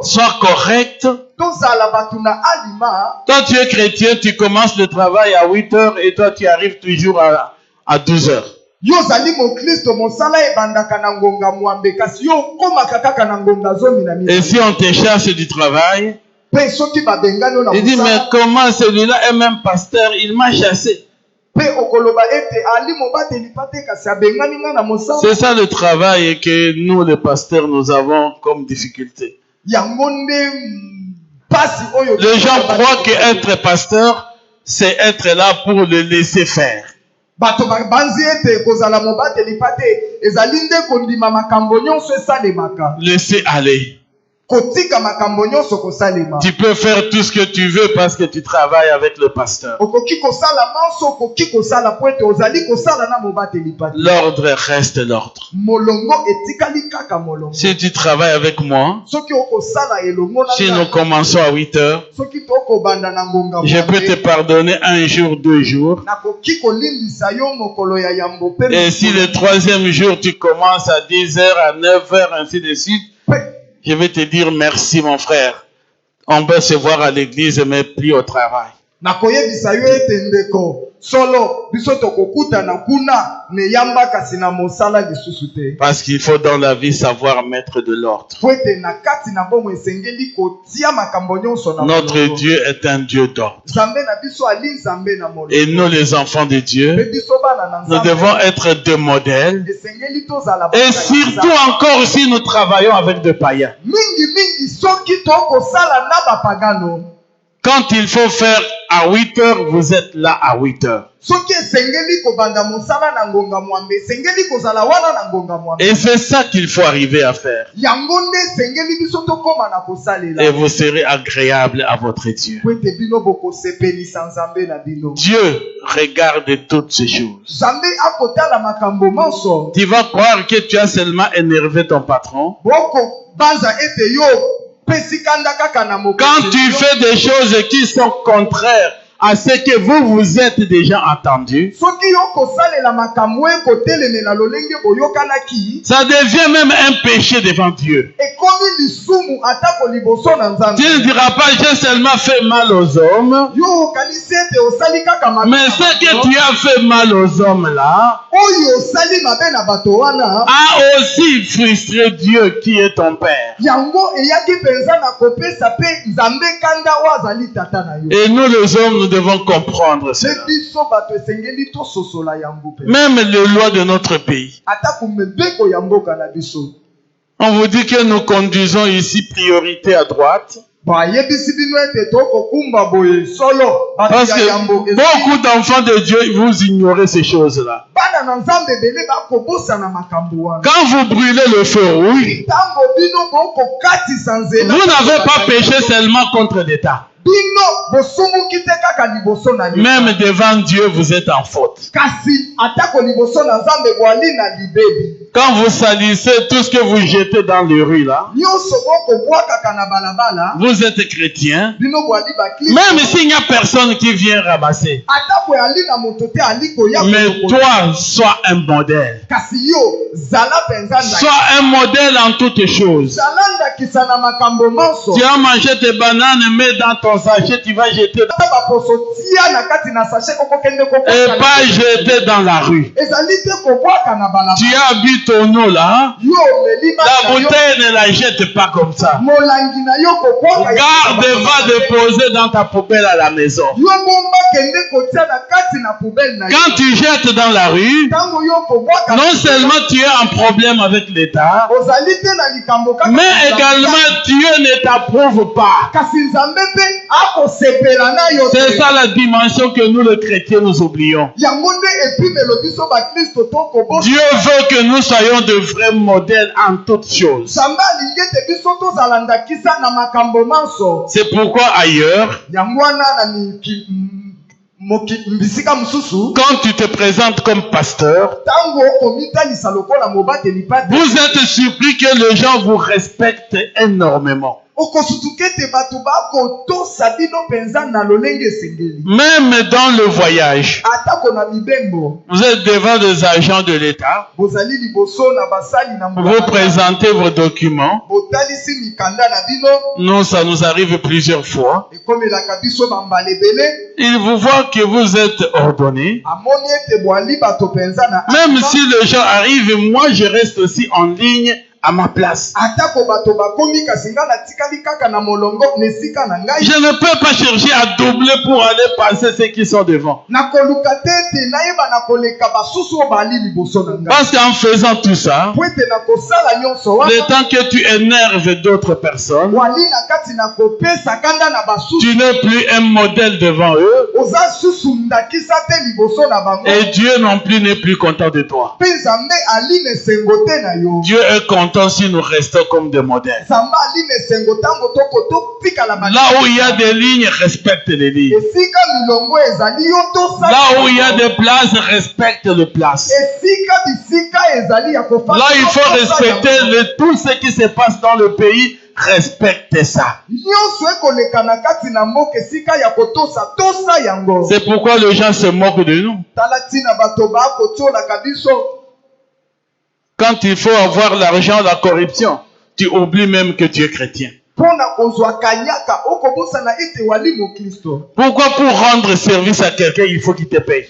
Sois correct. Toi tu es chrétien, tu commences le travail à 8 heures et toi tu arrives toujours à 12 heures. Et si on te cherche du travail, il dit mais comment celui-là est même pasteur, il m'a chassé. C'est ça le travail que nous les pasteurs nous avons comme difficulté. Les gens croient qu'être pasteur c'est être là pour le laisser faire. Laisser aller. Tu peux faire tout ce que tu veux parce que tu travailles avec le pasteur. L'ordre reste l'ordre. Si tu travailles avec moi, si nous commençons à 8 heures, je peux te pardonner 1 jour, 2 jours. Et si le 3e jour tu commences à 10 heures, à 9 heures, ainsi de suite, je vais te dire merci mon frère. On peut se voir à l'église mais plus au travail. Parce qu'il faut dans la vie savoir mettre de l'ordre. Notre Dieu est un Dieu d'ordre. Et nous les enfants de Dieu, nous devons être des modèles. Et surtout encore si nous travaillons avec des païens. Quand il faut faire à 8 heures, vous êtes là à 8 heures. Et c'est ça qu'il faut arriver à faire. Et vous serez agréable à votre Dieu. Dieu regarde toutes ces choses. Tu vas croire que tu as seulement énervé ton patron. Quand tu fais des choses qui sont contraires à ce que vous êtes déjà entendu, ça devient même un péché devant Dieu. Tu ne diras pas j'ai seulement fait mal aux hommes. Mais ce que tu as fait mal aux hommes là a aussi frustré Dieu qui est ton Père. Et nous les hommes, nous devons comprendre cela. Même les lois de notre pays. On vous dit que nous conduisons ici priorité à droite. Parce que beaucoup d'enfants de Dieu, vous ignorez ces choses-là. Quand vous brûlez le feu rouge, vous n'avez pas péché seulement contre l'État. Même devant Dieu, vous êtes en faute. Quand vous salissez tout ce que vous jetez dans les rues là, vous êtes chrétien. Même s'il n'y a personne qui vient ramasser. Mais toi, sois un modèle. Sois un modèle en toutes choses. Tu as mangé tes bananes, mets dans ton sachet, tu vas jeter. Et pas jeter dans la rue. Tu as bu ton eau là. La bouteille ne la jette pas comme ça. Garde, va déposer dans ta poubelle à la maison. Quand tu jettes dans la rue, non seulement tu as un problème avec l'État, mais également Dieu ne t'approuve pas. C'est ça la dimension que nous les chrétiens nous oublions. Dieu veut que nous soyons de vrais modèles en toutes choses. C'est pourquoi ailleurs, quand tu te présentes comme pasteur, vous êtes surpris que les gens vous respectent énormément. Même dans le voyage, vous êtes devant des agents de l'État, vous présentez vos documents. Nous, ça nous arrive plusieurs fois. Ils vous voient que vous êtes ordonné. Même si les gens arrivent, moi je reste aussi en ligne à ma place. Je ne peux pas chercher à doubler pour aller passer ceux qui sont devant. Parce qu'en faisant tout ça, le temps que tu énerves d'autres personnes, tu n'es plus un modèle devant eux. Et Dieu non plus n'est plus content de toi. Dieu est content si nous restons comme des modèles. Là où il y a des lignes, respecte les lignes. Là où il y a des places, respecte les places. Là, il faut respecter tout ce qui se passe dans le pays. Respectez ça. C'est pourquoi les gens se moquent de nous. Quand il faut avoir l'argent, la corruption, tu oublies même que tu es chrétien. Pourquoi pour rendre service à quelqu'un, il faut qu'il te paye?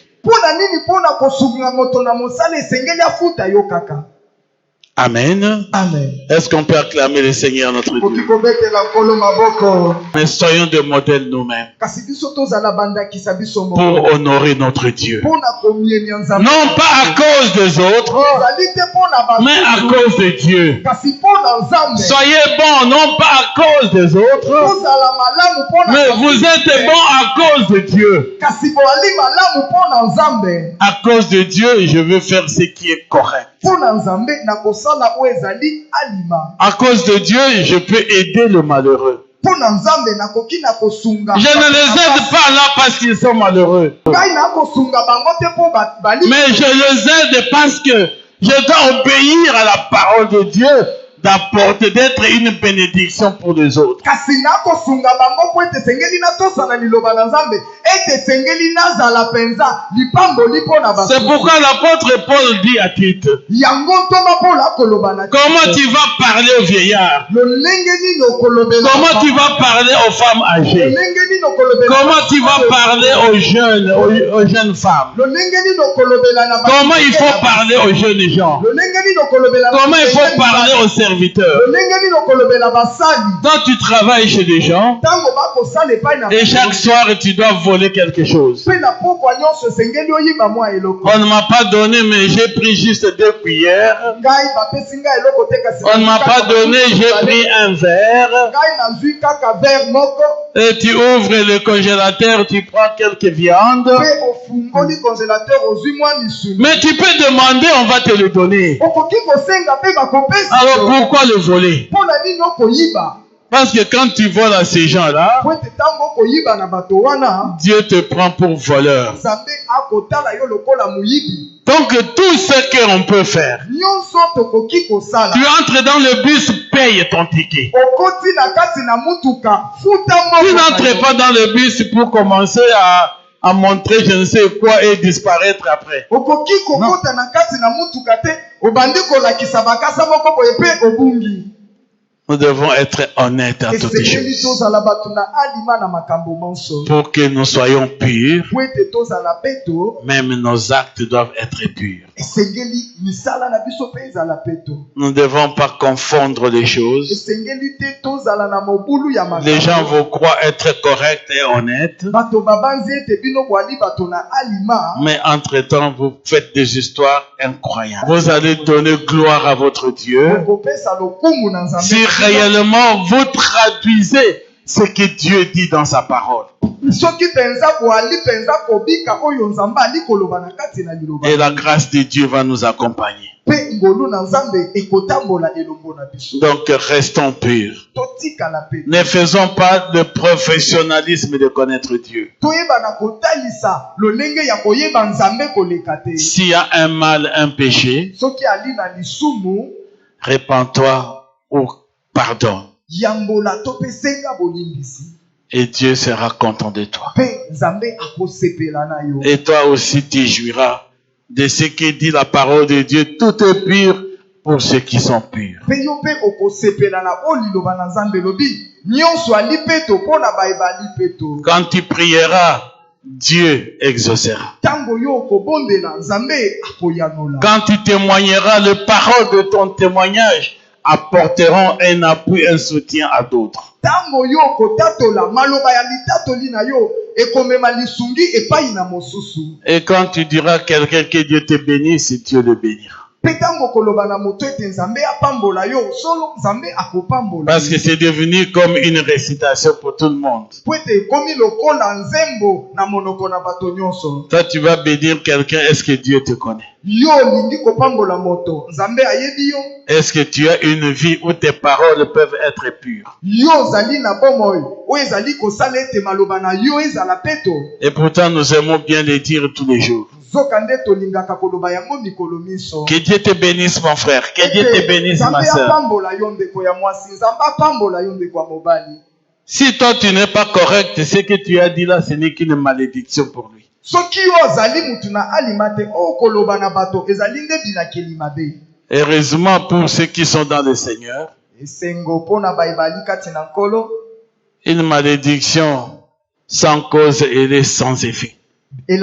Amen. Amen. Est-ce qu'on peut acclamer le Seigneur notre Dieu? Mais soyons des modèles nous-mêmes pour honorer notre Dieu. Non pas à cause des autres, mais à cause de Dieu. Soyez bons, non pas à cause des autres, mais vous êtes bons à cause de Dieu. À cause de Dieu, je veux faire ce qui est correct. À cause de Dieu, je peux aider le malheureux. Je ne les aide pas là parce qu'ils sont malheureux. Mais je les aide parce que je dois obéir à la parole de Dieu d'apporter, d'être une bénédiction pour les autres. C'est pourquoi l'apôtre Paul dit à Tite, comment tu vas parler aux vieillards? Comment tu vas parler aux femmes âgées? Comment tu vas parler aux jeunes femmes? Comment il faut parler aux jeunes gens? Comment il faut parler aux serviteurs? Quand tu travailles chez des gens et chaque soir tu dois voler quelque chose. On ne m'a pas donné, mais j'ai pris juste 2 cuillères. On ne m'a pas donné, j'ai pris un verre. Et tu ouvres le congélateur, tu prends quelques viandes. Mais tu peux demander, on va te le donner. Alors pourquoi le voler? Parce que quand tu voles à ces gens-là, Dieu te prend pour voleur. Donc tout ce qu'on peut faire, tu entres dans le bus, paye ton ticket. Tu n'entres pas dans le bus pour commencer à montrer je ne sais quoi et disparaître après. Non. Nous devons être honnêtes à toutes les choses pour que nous soyons purs. Même nos actes doivent être purs. Nous ne devons pas confondre les choses. Les gens vous croient être corrects et honnêtes, mais entre-temps vous faites des histoires incroyables. Vous allez donner gloire à votre Dieu si réellement vous traduisez ce que Dieu dit dans sa parole. Et la grâce de Dieu va nous accompagner. Donc restons purs. Ne faisons pas de professionnalisme de connaître Dieu. S'il y a un mal, un péché, répands-toi ou pardonne. Et Dieu sera content de toi. Et toi aussi tu jouiras de ce que dit la parole de Dieu. Tout est pur pour ceux qui sont purs. Quand tu prieras, Dieu exaucera. Quand tu témoigneras, les paroles de ton témoignage apporteront un appui, un soutien à d'autres. Et quand tu diras à quelqu'un que Dieu te bénisse, Dieu le bénira. Parce que c'est devenu comme une récitation pour tout le monde. Toi, tu vas bénir quelqu'un, est-ce que Dieu te connaît? Est-ce que tu as une vie où tes paroles peuvent être pures? Et pourtant, nous aimons bien les dire tous les jours. Que Dieu te bénisse, mon frère. Que Dieu te bénisse, ma soeur. Si toi tu n'es pas correct, ce que tu as dit là, ce n'est qu'une malédiction pour lui. Heureusement pour ceux qui sont dans le Seigneur, une malédiction sans cause, elle est sans effet. Mais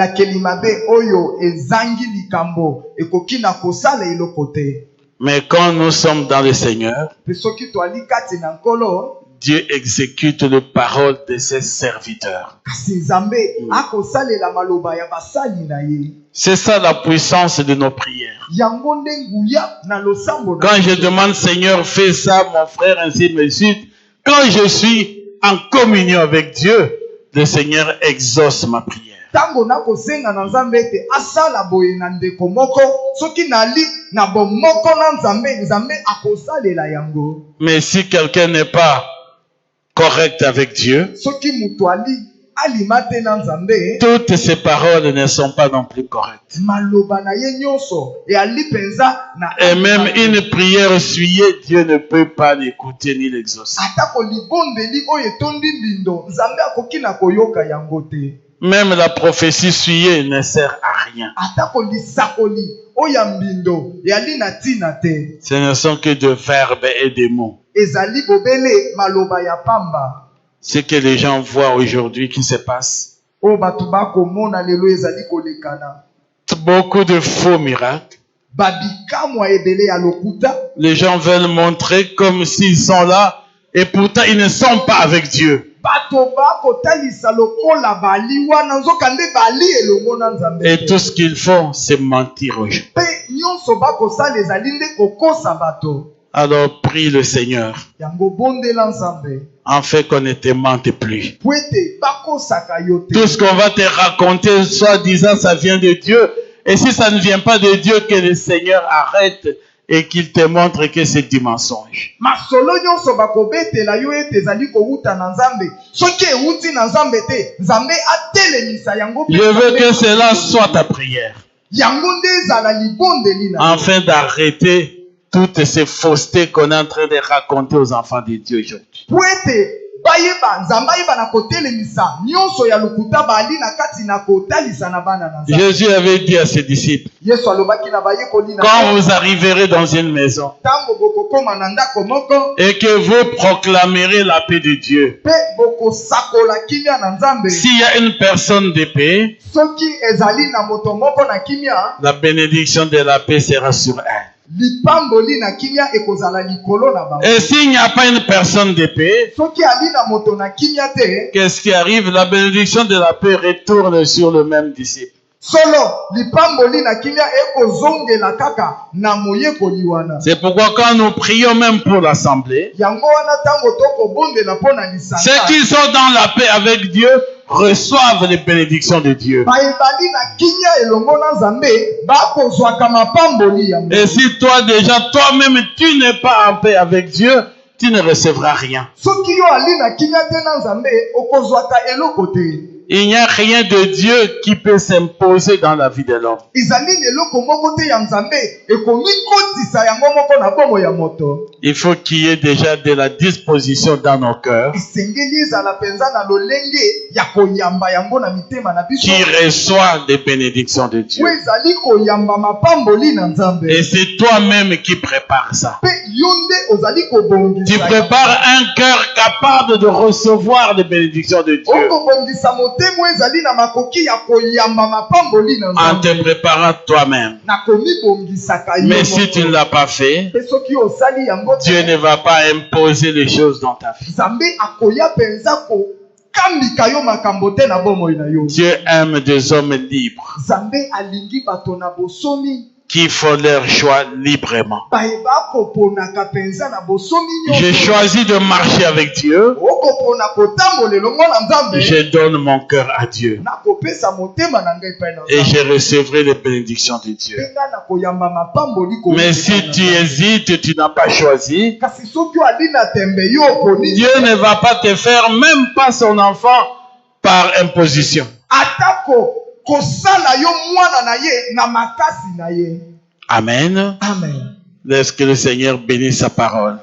quand nous sommes dans le Seigneur, Dieu exécute les paroles de ses serviteurs. C'est ça la puissance de nos prières. Quand je demande, Seigneur, fais ça, mon frère, ainsi de suite, quand je suis en communion avec Dieu, le Seigneur exauce ma prière. Mais si quelqu'un n'est pas correct avec Dieu, toutes ces paroles ne sont pas non plus correctes. Et même une prière essuyée, Dieu ne peut pas l'écouter ni l'exaucer. Même la prophétie essuyée ne sert à rien. Ce ne sont que de verbes et des mots. Ce que les gens voient aujourd'hui qui se passe. Beaucoup de faux miracles. Les gens veulent montrer comme s'ils sont là et pourtant ils ne sont pas avec Dieu. Et tout ce qu'ils font, c'est mentir aux gens. Alors prie le Seigneur, en fait qu'on ne te mente plus. Tout ce qu'on va te raconter, soi-disant, ça vient de Dieu. Et si ça ne vient pas de Dieu, que le Seigneur arrête et qu'il te montre que c'est du mensonge. Je veux que cela soit ta prière, afin d'arrêter toutes ces faussetés qu'on est en train de raconter aux enfants de Dieu aujourd'hui. Jésus avait dit à ses disciples, quand vous arriverez dans une maison et que vous proclamerez la paix de Dieu, s'il y a une personne de paix, la bénédiction de la paix sera sur elle. Et s'il n'y a pas une personne de paix, qu'est-ce qui arrive? La bénédiction de la paix retourne sur le même disciple. C'est pourquoi quand nous prions même pour l'assemblée, ceux qui sont dans la paix avec Dieu reçoivent les bénédictions de Dieu. Et si toi déjà, toi-même, tu n'es pas en paix avec Dieu, tu ne recevras rien. Il n'y a rien de Dieu qui peut s'imposer dans la vie de l'homme. Il faut qu'il y ait déjà de la disposition dans nos cœurs qui reçoit les bénédictions de Dieu. Et c'est toi-même qui prépares ça. Tu prépares un cœur capable de recevoir les bénédictions de Dieu. En te préparant toi-même. Mais si tu ne l'as pas fait, Dieu ne va pas imposer les choses dans ta vie. Dieu aime des hommes libres qui font leur choix librement. J'ai choisi de marcher avec Dieu. Je donne mon cœur à Dieu. Et je recevrai les bénédictions de Dieu. Mais si tu hésites, tu n'as pas choisi, Dieu ne va pas te faire même pas son enfant par imposition. Amen. Amen. Laisse que le Seigneur bénisse sa parole.